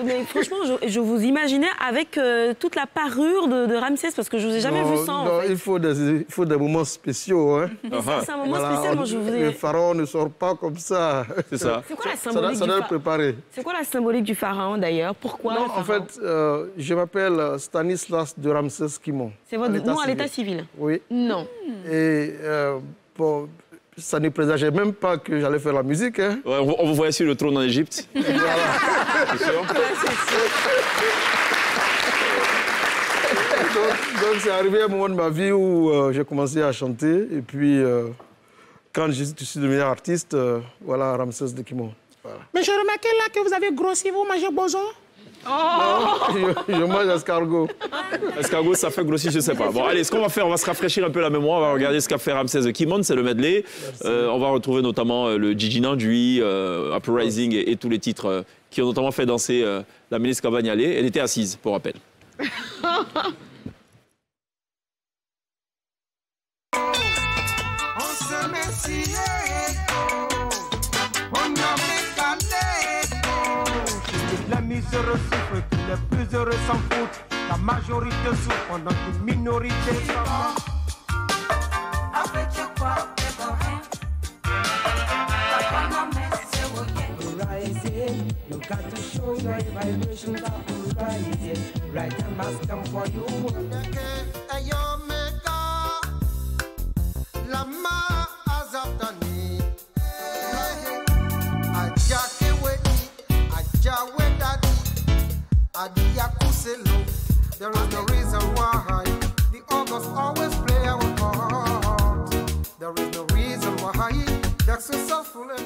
Speaker 2: Mais franchement, je vous imaginais avec toute la parure de Ramsès, parce que je ne vous ai jamais vu sans.
Speaker 13: Non, en fait. il faut des moments spéciaux. Hein.
Speaker 2: C'est un moment spécial. Moi,
Speaker 13: Le pharaon ne sort pas comme ça.
Speaker 1: C'est ça.
Speaker 2: C'est quoi la symbolique
Speaker 13: ça doit être préparé.
Speaker 2: C'est quoi la symbolique du pharaon, d'ailleurs? Pourquoi?
Speaker 13: Non, en fait, je m'appelle Stanislas de Ramsès Kimon.
Speaker 2: C'est votre nom à l'état civil?
Speaker 13: Oui.
Speaker 2: Non.
Speaker 13: Et bon, ça ne présageait même pas que j'allais faire la musique. Hein.
Speaker 1: Ouais, on vous voyait sur le trône en Égypte.
Speaker 13: Voilà.
Speaker 1: C'est sûr.
Speaker 13: Donc c'est arrivé un moment de ma vie où j'ai commencé à chanter. Et puis, quand je suis devenu artiste, voilà, Ramsès de Kimon. Voilà.
Speaker 3: Mais j'ai remarqué là que vous avez grossi, vous mangez boson.
Speaker 13: Je mange escargot.
Speaker 1: Escargot, ça fait grossir, je ne sais pas. Bon, allez, ce qu'on va faire, on va se rafraîchir un peu la mémoire. On va regarder ce qu'a fait Ramsès de Kimon, c'est le medley. On va retrouver notamment le Gigi Nandui, Uprising et tous les titres qui ont notamment fait danser la ministre Kabanyale. Elle était assise, pour rappel.
Speaker 14: Les miséreux souffrent, que les plus heureux s'en foutent. La majorité souffre pendant qu'une minorité s'en. You got to show your vibration that will rise. Right time must come for you.
Speaker 15: There is no reason why the August always play our part. There is no reason why they're successful and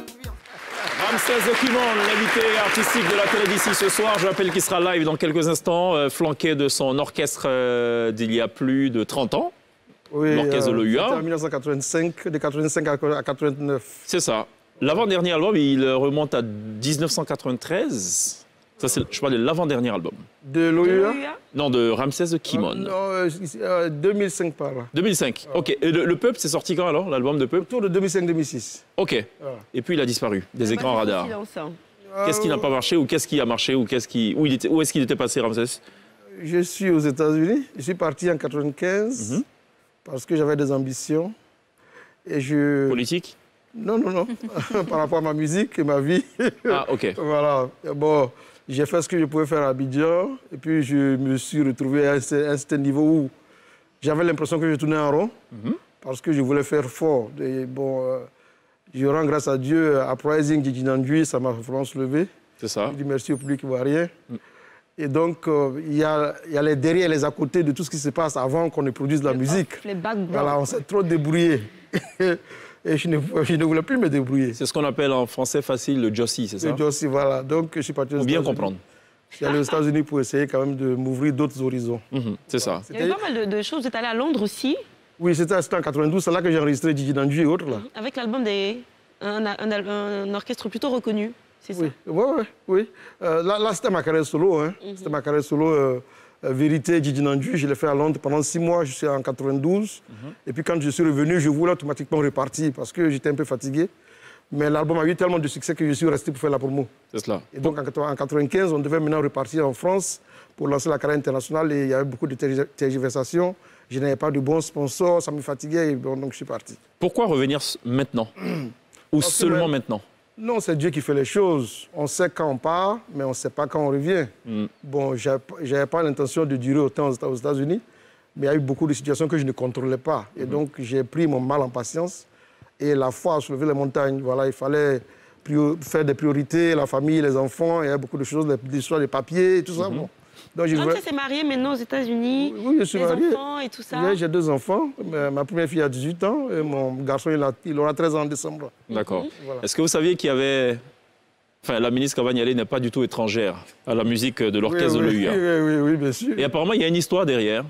Speaker 1: Ramsès de Kimon, l'invité artistique de la télé d'ici ce soir. Je rappelle qu'il sera live dans quelques instants, flanqué de son orchestre d'il y a plus de 30 ans.
Speaker 13: Oui,
Speaker 1: l'orchestre de l'OUA.
Speaker 13: C'était en 1985, de 85 à 89.
Speaker 1: C'est ça. L'avant-dernier album, il remonte à 1993. Ça, je parle de l'avant-dernier album.
Speaker 13: De l'OUA?
Speaker 1: Non, de Ramsès de Kimon.
Speaker 13: Non, 2005 par là.
Speaker 1: 2005, ok. Et le Peuple, c'est sorti quand alors, l'album de Peuple?
Speaker 13: Autour de 2005-2006.
Speaker 1: Ok. Voilà. Et puis il a disparu des écrans radars. Qu'est-ce qui n'a pas marché ou qu'est-ce qui a marché ou où est-ce qu'il était passé, Ramsès?
Speaker 13: Je suis aux États-Unis. Je suis parti en 1995 parce que j'avais des ambitions. Et
Speaker 1: Politique?
Speaker 13: Non, non, non. Par rapport à ma musique et ma vie.
Speaker 1: Ah, ok.
Speaker 13: Voilà. Bon. J'ai fait ce que je pouvais faire à Abidjan, et puis je me suis retrouvé à un certain niveau où j'avais l'impression que je tournais en rond, parce que je voulais faire fort. Et bon, je rends grâce à Dieu, à Uprising, Gigi Nandui, ça m'a vraiment soulevé.
Speaker 1: C'est ça.
Speaker 13: Je dis merci au public ivoirien. Et donc, il y a les derrière et les à côté de tout ce qui se passe avant qu'on ne produise de la musique.
Speaker 2: Les backgrounds.
Speaker 13: Voilà, on s'est trop débrouillé. Et je ne voulais plus me débrouiller.
Speaker 1: C'est ce qu'on appelle en français facile le Jossi, c'est ça?
Speaker 13: Le Jossi, voilà. Donc, je suis parti aux États-Unis.
Speaker 1: Faut bien comprendre.
Speaker 13: Je suis allé aux États-Unis pour essayer quand même de m'ouvrir d'autres horizons.
Speaker 1: C'est ça.
Speaker 2: Il y avait pas mal de choses. Vous êtes allé à Londres aussi?
Speaker 13: Oui, c'était en 92. C'est là que j'ai enregistré Gigi Nandui et autres. Là.
Speaker 2: Avec l'album un orchestre plutôt reconnu, c'est ça?
Speaker 13: Oui. Là c'était ma carrière solo. Hein. C'était ma carrière solo. Vérité, Gigi Nandui, je l'ai fait à Londres pendant 6 mois, je suis en 92. Et puis quand je suis revenu, je voulais automatiquement repartir parce que j'étais un peu fatigué. Mais l'album a eu tellement de succès que je suis resté pour faire la promo.
Speaker 1: C'est cela.
Speaker 13: Et donc en 1995, on devait maintenant repartir en France pour lancer la carrière internationale et il y avait beaucoup de tergiversations. Je n'avais pas de bons sponsors, ça me fatiguait et donc je suis parti.
Speaker 1: Pourquoi revenir maintenant? Ou parce seulement maintenant?
Speaker 13: Non, c'est Dieu qui fait les choses. On sait quand on part, mais on ne sait pas quand on revient. Bon, je n'avais pas l'intention de durer autant aux États-Unis, mais il y a eu beaucoup de situations que je ne contrôlais pas. Et donc, j'ai pris mon mal en patience. Et la foi a soulevé les montagnes. Voilà, il fallait faire des priorités, la famille, les enfants. Il y a beaucoup de choses, l'histoire des papiers et tout ça. Bon. Donc,
Speaker 2: Ramsès s'est marié maintenant aux États-Unis.
Speaker 13: Oui, je suis marié.
Speaker 2: Les enfants et tout ça.
Speaker 13: Oui, j'ai 2 enfants. Ma première fille a 18 ans et mon garçon, il aura 13 ans en décembre.
Speaker 1: D'accord. Voilà. Est-ce que vous saviez qu'il y avait... Enfin, la ministre Kabanyale n'est pas du tout étrangère à la musique de l'orchestre de l'OUA.
Speaker 13: Oui, bien sûr.
Speaker 1: Et apparemment, il y a une histoire derrière.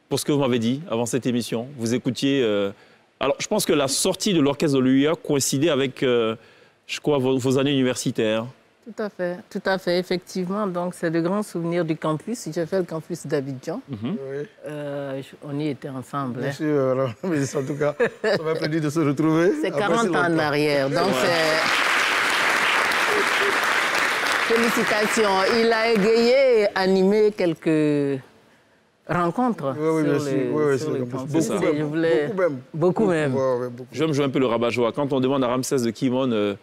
Speaker 1: Pour ce que vous m'avez dit avant cette émission, vous écoutiez... Alors, je pense que la sortie de l'orchestre de l'OUA coïncidait avec, je crois, vos années universitaires.
Speaker 12: Tout à fait, effectivement. Donc, c'est de grands souvenirs du campus. J'ai fait le campus d'Abidjan. On y était ensemble.
Speaker 13: Bien sûr, mais en tout cas, ça m'a plaisir de se retrouver.
Speaker 12: C'est 40 ans en arrière. Donc, félicitations. Il a égayé, animé quelques rencontres sur le campus. Beaucoup même.
Speaker 1: Je vais me jouer un peu le rabat-joie. Quand on demande à Ramsès de Kimon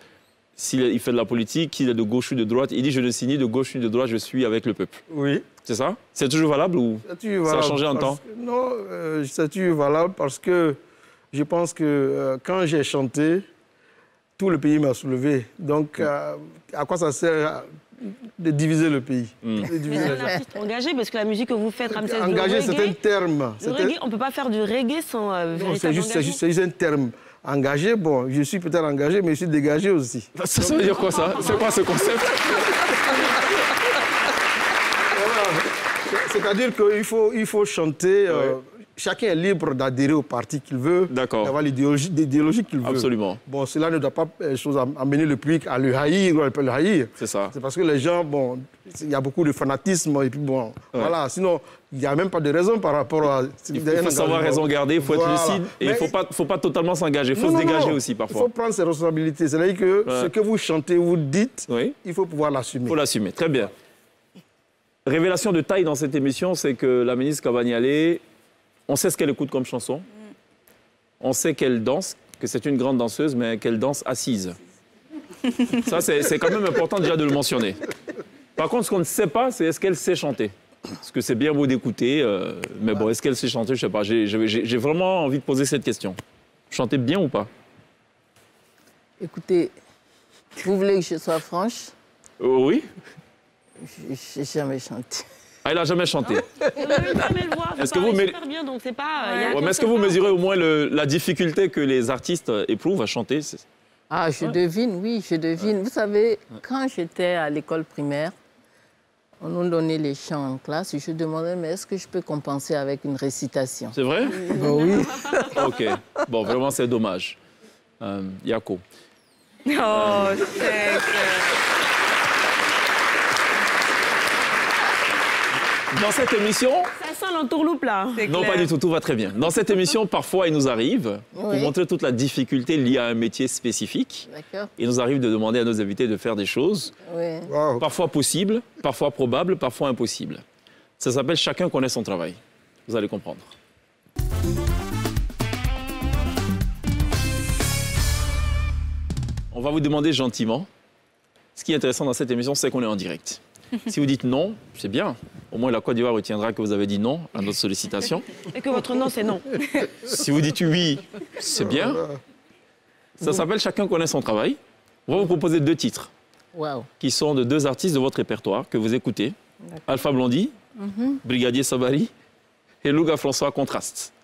Speaker 1: s'il fait de la politique, qu'il est de gauche ou de droite, il dit « je ne suis ni de gauche ni de droite, je suis avec le peuple ».
Speaker 13: Oui.
Speaker 1: C'est ça? C'est toujours valable ou ça a changé en temps?
Speaker 13: Non, c'est toujours valable parce que je pense que quand j'ai chanté, tout le pays m'a soulevé. Donc, à quoi ça sert de diviser le pays.
Speaker 2: Mais c'est un artiste engagé, parce que la musique que vous faites, Ramsès,
Speaker 13: engagé, c'est un terme.
Speaker 2: Le reggae, on ne peut pas faire du reggae sans
Speaker 13: c'est juste un terme. Engagé, bon, je suis peut-être engagé, mais je suis dégagé aussi.
Speaker 1: Ça veut dire quoi, ça? C'est quoi ce concept?
Speaker 13: C'est-à-dire qu'il faut chanter... Chacun est libre d'adhérer au parti qu'il veut, d'avoir l'idéologie qu'il veut.
Speaker 1: Absolument.
Speaker 13: Bon, cela ne doit pas amener le public à le haïr ou à le haïr.
Speaker 1: C'est ça.
Speaker 13: C'est parce que les gens, bon, il y a beaucoup de fanatisme et puis bon, voilà. Sinon, il n'y a même pas de raison par rapport à...
Speaker 1: Il faut savoir raison garder, il faut être lucide et il ne faut pas totalement s'engager, il faut se dégager aussi parfois.
Speaker 13: Il faut prendre ses responsabilités. C'est-à-dire que ce que vous chantez, vous dites, il faut pouvoir l'assumer.
Speaker 1: Il faut l'assumer, très bien. Révélation de taille dans cette émission, c'est que la ministre Kabaniale, on sait ce qu'elle écoute comme chanson. On sait qu'elle danse, que c'est une grande danseuse, mais qu'elle danse assise. Ça, c'est quand même important déjà de le mentionner. Par contre, ce qu'on ne sait pas, c'est est-ce qu'elle sait chanter. Parce que c'est bien beau d'écouter, mais bon, est-ce qu'elle sait chanter? Je ne sais pas. J'ai vraiment envie de poser cette question. Chanter bien ou pas?
Speaker 12: Écoutez, vous voulez que je sois franche?
Speaker 1: Oui.
Speaker 12: Je n'ai jamais chanté.
Speaker 1: Ah, il n'a jamais chanté.
Speaker 2: Est-ce que vous bien, donc c'est pas.
Speaker 1: Mais est-ce que vous mesurez au moins la difficulté que les artistes éprouvent à chanter?
Speaker 12: Ah, je devine, oui, je devine. Vous savez, quand j'étais à l'école primaire, on nous donnait les chants en classe et je demandais, mais est-ce que je peux compenser avec une récitation?
Speaker 1: C'est vrai?
Speaker 12: Oui.
Speaker 1: OK. Bon, vraiment, c'est dommage. Yako.
Speaker 4: Oh, c'est...
Speaker 1: Dans cette émission...
Speaker 2: Ça sent l'entourloupe, là.
Speaker 1: Non, pas du tout, tout va très bien. Dans cette émission, parfois, il nous arrive, pour montrer toute la difficulté liée à un métier spécifique, il nous arrive de demander à nos invités de faire des choses, parfois possibles, parfois probables, parfois impossibles. Ça s'appelle « Chacun connaît son travail ». Vous allez comprendre. On va vous demander gentiment. Ce qui est intéressant dans cette émission, c'est qu'on est en direct. Si vous dites non, c'est bien. Au moins, la Côte d'Ivoire retiendra que vous avez dit non à notre sollicitation.
Speaker 2: Et que votre non, c'est non.
Speaker 1: Si vous dites oui, c'est bien. Ça s'appelle « Chacun connaît son travail ». On va vous proposer 2 titres qui sont de 2 artistes de votre répertoire que vous écoutez. Alpha Blondy, Brigadier Sabari et Louga François Contraste.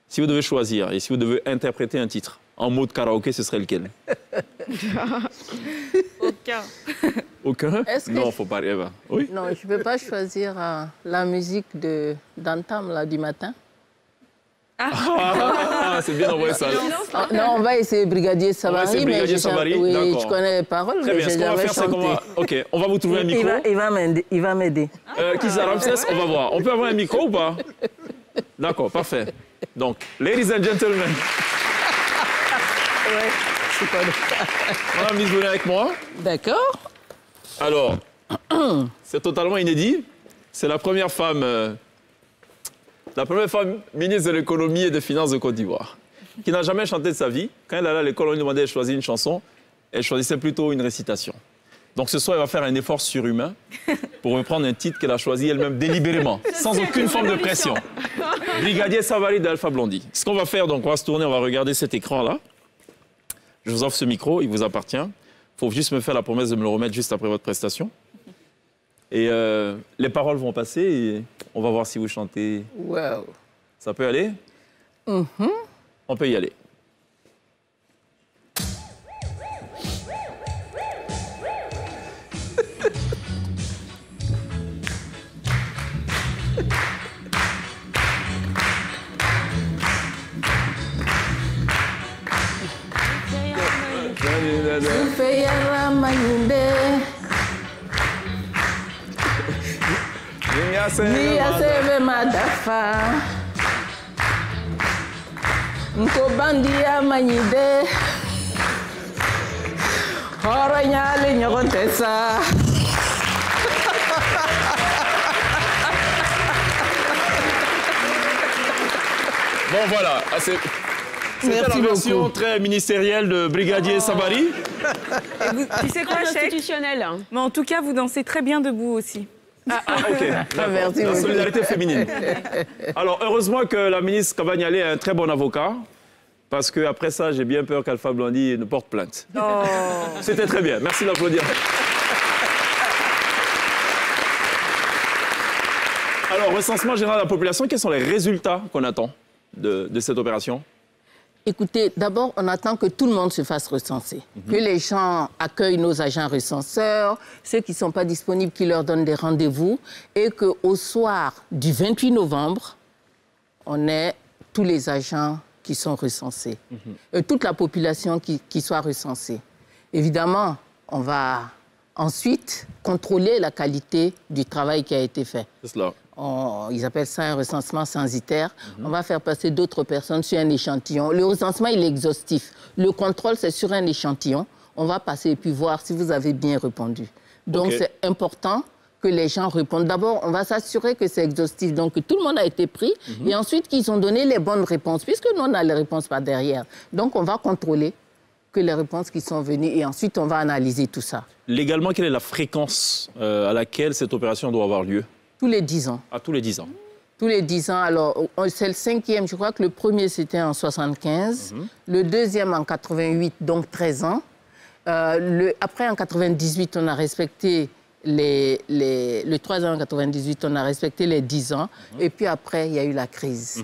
Speaker 1: Si vous devez choisir et si vous devez interpréter un titre en mode karaoké, ce serait lequel?
Speaker 2: Aucun.
Speaker 1: Aucun? Non, faut pas rêver. Oui?
Speaker 12: Non, je ne peux pas choisir la musique d'Antam du matin.
Speaker 1: C'est bien envoyé ça.
Speaker 12: Non, on va essayer Brigadier Sabari.
Speaker 1: Brigadier Sabari,
Speaker 12: oui, je connais les paroles,
Speaker 1: très bien.
Speaker 12: Mais je n'ai jamais chanté.
Speaker 1: OK, on va vous trouver un micro.
Speaker 12: Il va m'aider.
Speaker 1: Qui ça, Ramsès? On va voir. On peut avoir un micro ou pas? D'accord, parfait. Donc, ladies and gentlemen. Madame Miss, avec moi.
Speaker 12: D'accord.
Speaker 1: Alors, c'est totalement inédit. C'est la première femme ministre de l'économie et des finances de Côte d'Ivoire, qui n'a jamais chanté de sa vie. Quand elle allait à l'école, on lui demandait de choisir une chanson. Elle choisissait plutôt une récitation. Donc ce soir, elle va faire un effort surhumain pour reprendre un titre qu'elle a choisi elle-même délibérément, sans aucune forme de pression. Brigadier Savary d'Alpha Blondy. Ce qu'on va faire, donc, on va se tourner, on va regarder cet écran-là. Je vous offre ce micro, il vous appartient. Il faut juste me faire la promesse de me le remettre juste après votre prestation. Et les paroles vont passer et on va voir si vous chantez.
Speaker 12: Wow.
Speaker 1: Ça peut aller? On peut y aller.
Speaker 12: Niyasebe madafa Nkobandia manyide Horonyali nyokontesa
Speaker 1: Bon voilà, c'était la version très ministérielle de Brigadier Sabary.
Speaker 4: Tu sais quoi, Cheikh?
Speaker 2: Institutionnel.
Speaker 4: Mais en tout cas, vous dansez très bien debout aussi.
Speaker 1: OK.
Speaker 12: Merci
Speaker 1: la
Speaker 12: beaucoup.
Speaker 1: solidarité féminine. Alors, heureusement que la ministre Kabaniale est un très bon avocat. Parce qu'après ça, j'ai bien peur qu'Alpha Blondy ne porte plainte.
Speaker 2: Oh.
Speaker 1: C'était très bien. Merci d'applaudir. Alors, recensement général de la population, quels sont les résultats qu'on attend de cette opération?
Speaker 12: Écoutez, d'abord, on attend que tout le monde se fasse recenser, que les gens accueillent nos agents recenseurs, ceux qui ne sont pas disponibles, qui leur donnent des rendez-vous, et qu'au soir du 28 novembre, on ait tous les agents qui sont recensés, toute la population qui soit recensée. Évidemment, on va ensuite contrôler la qualité du travail qui a été fait.
Speaker 1: C'est cela.
Speaker 12: Ils appellent ça un recensement censitaire. On va faire passer d'autres personnes sur un échantillon. Le recensement, il est exhaustif. Le contrôle, c'est sur un échantillon. On va passer et puis voir si vous avez bien répondu. Donc, c'est important que les gens répondent. D'abord, on va s'assurer que c'est exhaustif, donc que tout le monde a été pris, et ensuite qu'ils ont donné les bonnes réponses, puisque nous, on n'a les réponses pas derrière. Donc, on va contrôler que les réponses qui sont venues, et ensuite, on va analyser tout ça.
Speaker 1: Légalement, quelle est la fréquence à laquelle cette opération doit avoir lieu?
Speaker 12: Tous les 10 ans.
Speaker 1: Ah, tous les 10 ans.
Speaker 12: Tous les 10 ans. Alors, c'est le 5e. Je crois que le premier, c'était en 75. Le deuxième, en 88, donc 13 ans. Après, en 98, on a respecté le 3 ans en 98, on a respecté les 10 ans. Et puis après, il y a eu la crise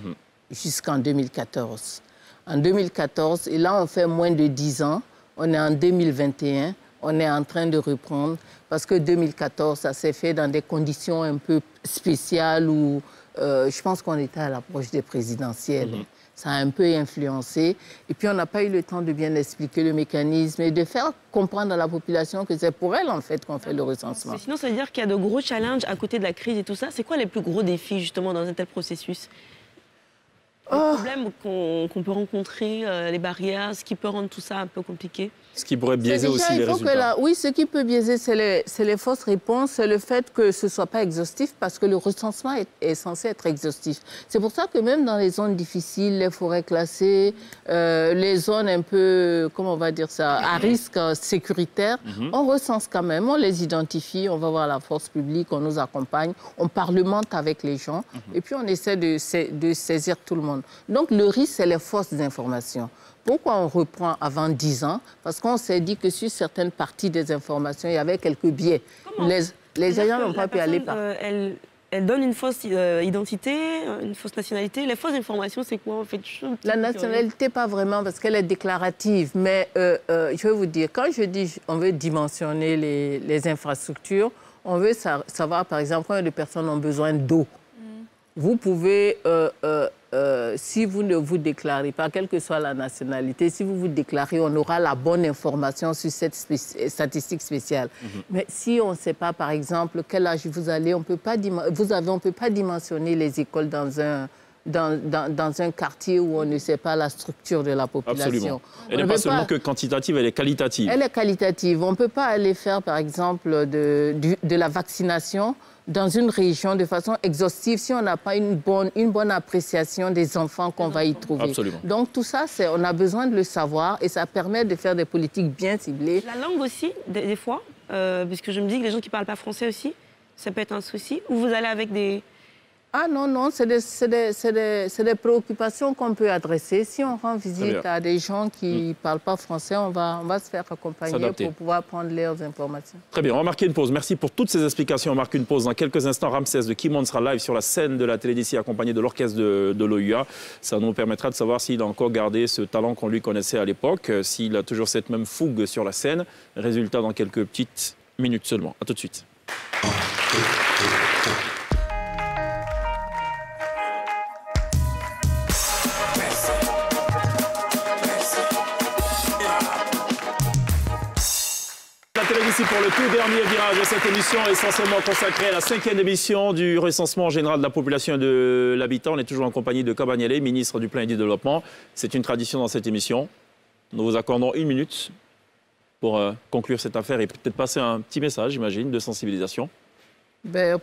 Speaker 12: jusqu'en 2014. En 2014, et là, on fait moins de 10 ans. On est en 2021. On est en train de reprendre parce que 2014, ça s'est fait dans des conditions un peu spéciales où je pense qu'on était à l'approche des présidentielles. Ça a un peu influencé. Et puis, on n'a pas eu le temps de bien expliquer le mécanisme et de faire comprendre à la population que c'est pour elle, en fait, qu'on fait le recensement.
Speaker 2: Mais sinon, ça veut dire qu'il y a de gros challenges à côté de la crise et tout ça. C'est quoi les plus gros défis, justement, dans un tel processus? Les problèmes qu'on peut rencontrer, les barrières, ce qui peut rendre tout ça un peu compliqué?
Speaker 1: Ce qui pourrait biaiser aussi les résultats.
Speaker 12: Oui, ce qui peut biaiser, c'est les fausses réponses, c'est le fait que ce ne soit pas exhaustif, parce que le recensement est censé être exhaustif. C'est pour ça que même dans les zones difficiles, les forêts classées, les zones un peu, comment on va dire ça, à risque sécuritaire, on recense quand même, on les identifie, on va voir la force publique, on nous accompagne, on parlemente avec les gens, et puis on essaie de saisir tout le monde. Donc le risque, c'est les fausses informations. Pourquoi on reprend avant 10 ans? Parce qu'on s'est dit que sur certaines parties des informations, il y avait quelques biais. Les agents n'ont pas pu aller par...
Speaker 2: Elle donne une fausse identité, une fausse nationalité. Les fausses informations, c'est quoi en fait?
Speaker 12: La nationalité, pas vraiment, parce qu'elle est déclarative. Mais je vais vous dire, quand je dis on veut dimensionner les infrastructures, on veut savoir, par exemple, combien de personnes ont besoin d'eau. Vous pouvez... si vous ne vous déclarez pas, quelle que soit la nationalité, si vous vous déclarez, on aura la bonne information sur cette statistique spéciale. Mais si on ne sait pas, par exemple, quel âge vous avez, on ne peut pas dimensionner les écoles dans un quartier où on ne sait pas la structure de la population.
Speaker 1: Absolument. Elle n'est pas seulement que quantitative, elle est qualitative.
Speaker 12: Elle est qualitative. On ne peut pas aller faire, par exemple, de la vaccination dans une région de façon exhaustive si on n'a pas une bonne appréciation des enfants qu'on va y trouver.
Speaker 1: Absolument.
Speaker 12: Donc tout ça, on a besoin de le savoir et ça permet de faire des politiques bien ciblées.
Speaker 2: La langue aussi, des fois, puisque je me dis que les gens qui ne parlent pas français aussi, ça peut être un souci. Ou vous allez avec des...
Speaker 12: Ah non, c'est des préoccupations qu'on peut adresser. Si on rend visite à des gens qui ne parlent pas français, on va se faire accompagner pour pouvoir prendre leurs informations.
Speaker 1: Très bien, on va marquer une pause. Merci pour toutes ces explications. On marque une pause. Dans quelques instants, Ramsès de Kimon sera live sur la scène de la télé d'ici, accompagné de l'orchestre de l'OUA. Ça nous permettra de savoir s'il a encore gardé ce talent qu'on lui connaissait à l'époque, s'il a toujours cette même fougue sur la scène. Résultat dans quelques petites minutes seulement. À tout de suite. Ici pour le tout dernier virage de cette émission, essentiellement consacrée à la 5e émission du recensement général de la population et de l'habitat. On est toujours en compagnie de Kabanyele, ministre du Plan et du Développement. C'est une tradition dans cette émission. Nous vous accordons 1 minute pour conclure cette affaire et peut-être passer un petit message, j'imagine, de sensibilisation.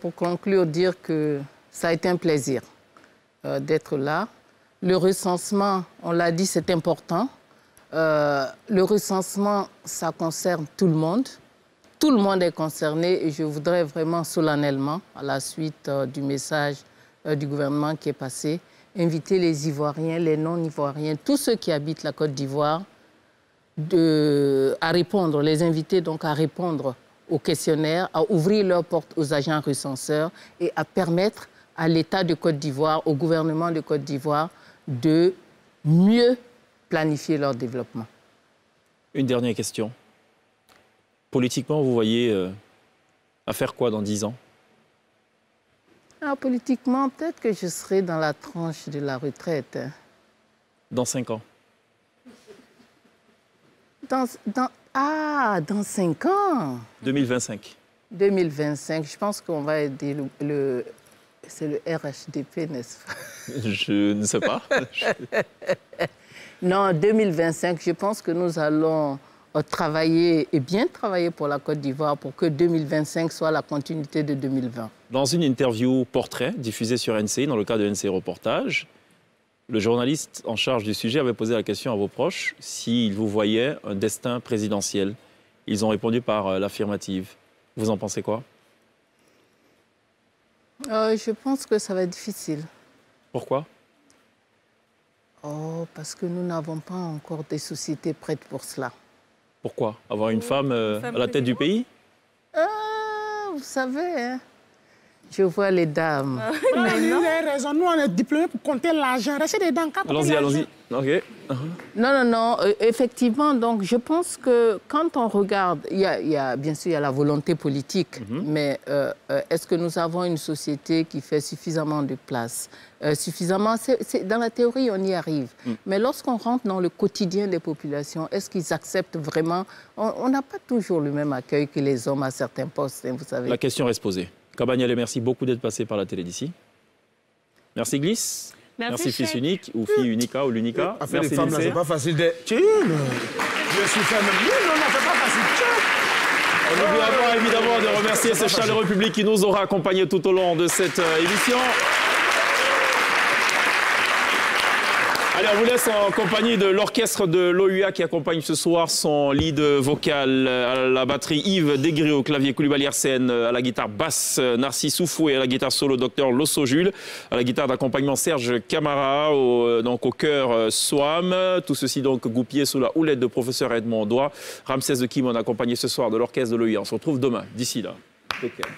Speaker 12: Pour conclure, dire que ça a été un plaisir d'être là. Le recensement, on l'a dit, c'est important. Le recensement, ça concerne tout le monde. Tout le monde est concerné et je voudrais vraiment solennellement, à la suite du message du gouvernement qui est passé, inviter les Ivoiriens, les non-Ivoiriens, tous ceux qui habitent la Côte d'Ivoire, à répondre, les inviter donc à répondre aux questionnaires, à ouvrir leurs portes aux agents recenseurs et à permettre à l'État de Côte d'Ivoire, au gouvernement de Côte d'Ivoire, de mieux planifier leur développement.
Speaker 1: Une dernière question. Politiquement, vous voyez à faire quoi dans 10 ans?
Speaker 12: Alors, politiquement, peut-être que je serai dans la tranche de la retraite.
Speaker 1: Dans 5 ans?
Speaker 12: Dans 5 ans.
Speaker 1: 2025.
Speaker 12: 2025, je pense qu'on va aider c'est le RHDP, n'est-ce pas?
Speaker 1: Je ne sais pas.
Speaker 12: Non, 2025, je pense que nous allons travailler et bien travailler pour la Côte d'Ivoire pour que 2025 soit la continuité de 2020.
Speaker 1: Dans une interview portrait diffusée sur NCI, dans le cadre de NCI Reportage, le journaliste en charge du sujet avait posé la question à vos proches s'ils vous voyaient un destin présidentiel. Ils ont répondu par l'affirmative. Vous en pensez quoi?
Speaker 12: Je pense que ça va être difficile.
Speaker 1: Pourquoi?
Speaker 12: Parce que nous n'avons pas encore des sociétés prêtes pour cela.
Speaker 1: Pourquoi? Avoir une femme à la tête du pays?
Speaker 12: Vous savez, hein, je vois les dames.
Speaker 3: Vous avez raison, nous on est diplômés pour compter l'argent. Restez dedans.
Speaker 1: Allons-y, allons-y. Ok.
Speaker 12: Non, effectivement, donc je pense que quand on regarde, bien sûr, il y a la volonté politique, mais est-ce que nous avons une société qui fait suffisamment de place? Dans la théorie, on y arrive. Mais lorsqu'on rentre dans le quotidien des populations, est-ce qu'ils acceptent vraiment? On n'a pas toujours le même accueil que les hommes à certains postes, hein, vous savez.
Speaker 1: La question reste posée. Kabanyele, merci beaucoup d'être passé par la télé d'ici. Merci Glisse. Merci fils unique ou fille unica ou l'unica.
Speaker 10: Affaire
Speaker 1: Merci
Speaker 10: des femmes, là, c'est pas facile de... Je suis fait même. Non, c'est pas facile.
Speaker 1: On n'oubliera pas évidemment de remercier ce chaleureux public qui nous aura accompagnés tout au long de cette émission. Allez, on vous laisse en compagnie de l'orchestre de l'OUA qui accompagne ce soir son lead vocal à la batterie Yves Degré, au clavier Koulibaly Arsène, à la guitare basse Narcisse Oufoué, à la guitare solo Dr Losso Jules, à la guitare d'accompagnement Serge Camara, donc au chœur Soam. Tout ceci donc goupillé sous la houlette de professeur Edmond Doigt. Ramsès de Kim, on a accompagné ce soir de l'orchestre de l'OUA. On se retrouve demain. D'ici là, take care.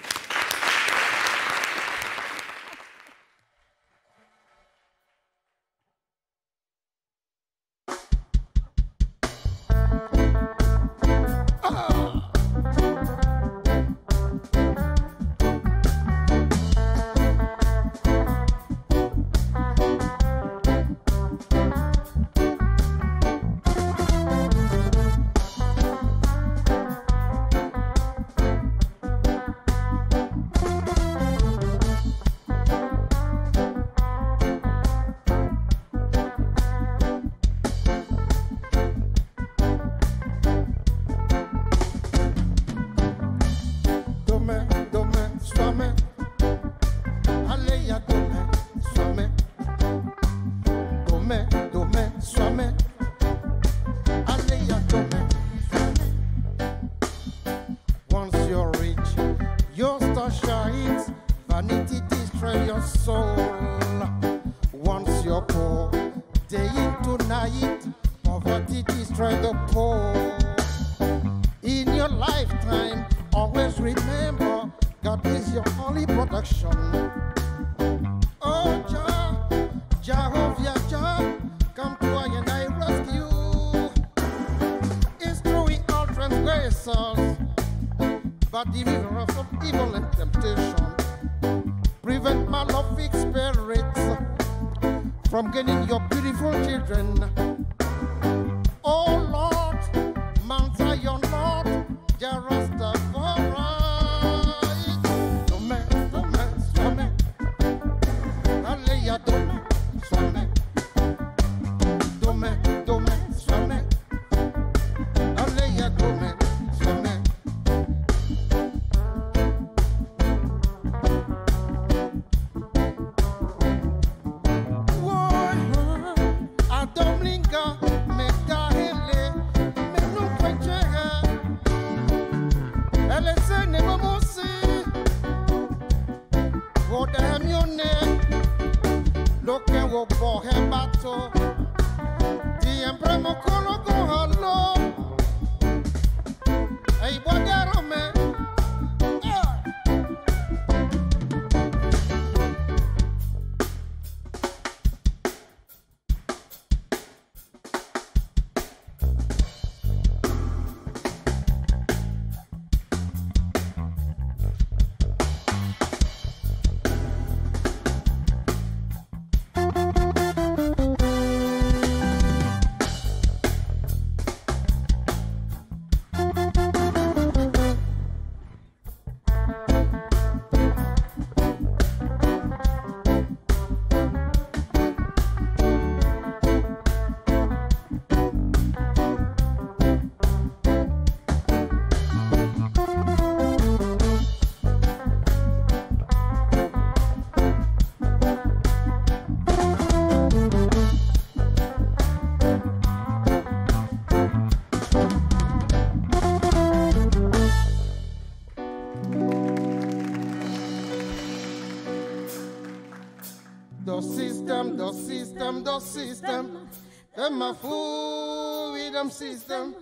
Speaker 15: system, the system. Them a fool with them system,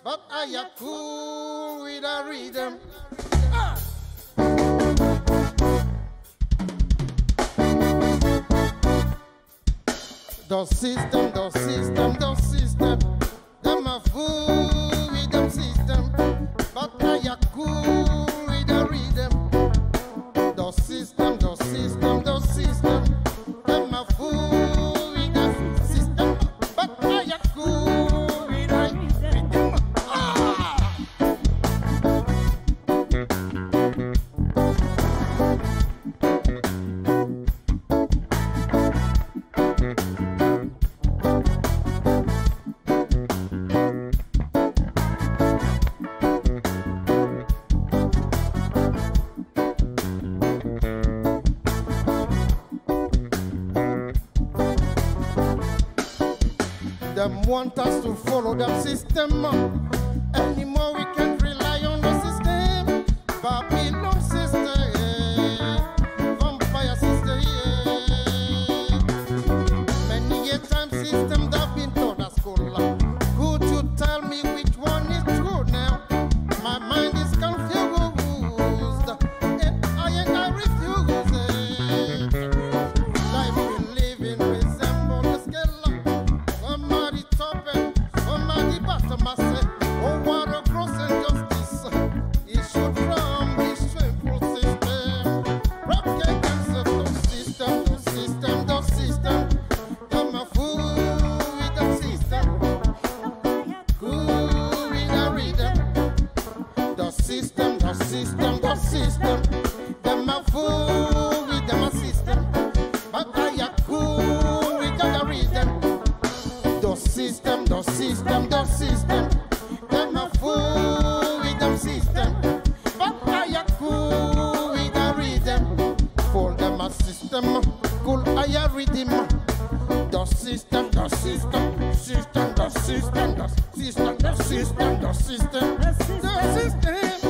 Speaker 15: but I a cool with a rhythm. The system, the system, the system. Them a fool with them system, but I a cool with a rhythm. The system, the system, the system. Them a fool with the system, but I a cool with a rhythm. Them want us to follow them system. Anymore we can't rely on the system. Babylon system, vampire system. Many a time system that been taught at school. Could you tell me which one is true now? My mind is confused, and I refuse. Life we live in resemble the scale. Somebody top and somebody bottom. I say, oh, what a gross injustice. It should from this shameful system. Rock against the system, the system, the system. I'm a fool with the system. Cool with a rhythm. The system, the system, the system. I'm a fool with the system. But I am cool with the rhythm. The system, the system, the system. Them a fool with them system, but I a cool with a rhythm. For them a system, cool I a rhythm. The system, the system, system, the system, the system, the system, the system, the system.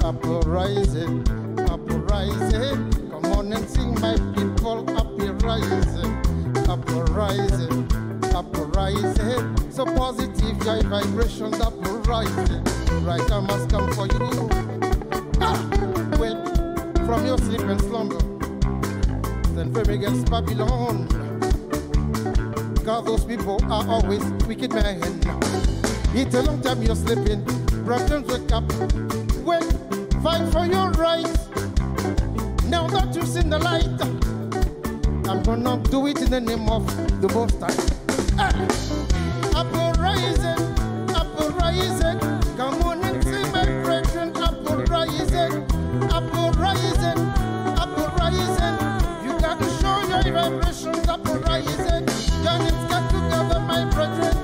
Speaker 15: Uprising, uprising. Come on and sing, my people. Uprising, uprising, uprising. So positive joy vibrations uprising. Right, I must come for you. Well, from your sleep and slumber, then firm against Babylon. God, those people are always wicked men. It's a long time you're sleeping. Brethren, wake up. Well, fight for your rights. Now that you've seen the light, I'm gonna do it in the name of the Most High. Uprising, uprising. Come on and see my brethren. Uprising, uprising, uprising. You got to show your vibrations. Uprising. Join it, get together, my brethren.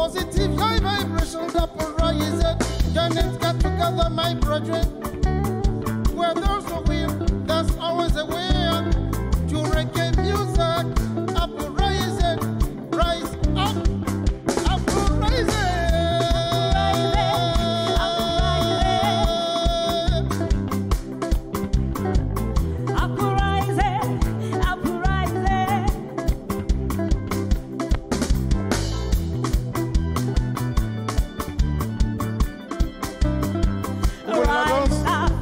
Speaker 15: positive high vibrations uprise it. Join it, get together, my brethren. Where there's a will, there's always a way. To reggae music, uprise it, rise up, uprise it.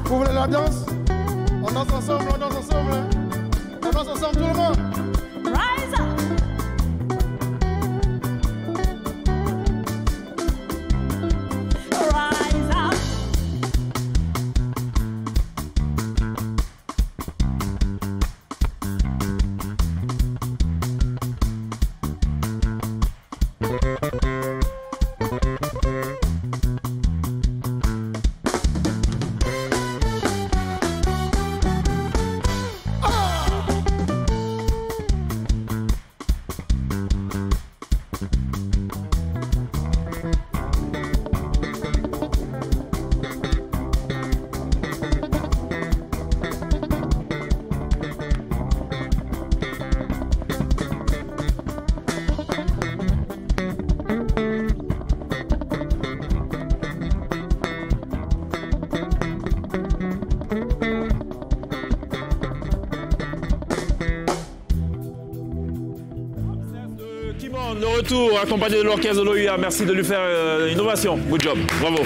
Speaker 15: Vous voulez la danse? On danse ensemble, on danse ensemble. On danse ensemble tout le monde. Rise up. Rise up.
Speaker 1: Le retour accompagné de l'orchestre de l'OUA. Merci de lui faire une ovation. Good job. Bravo.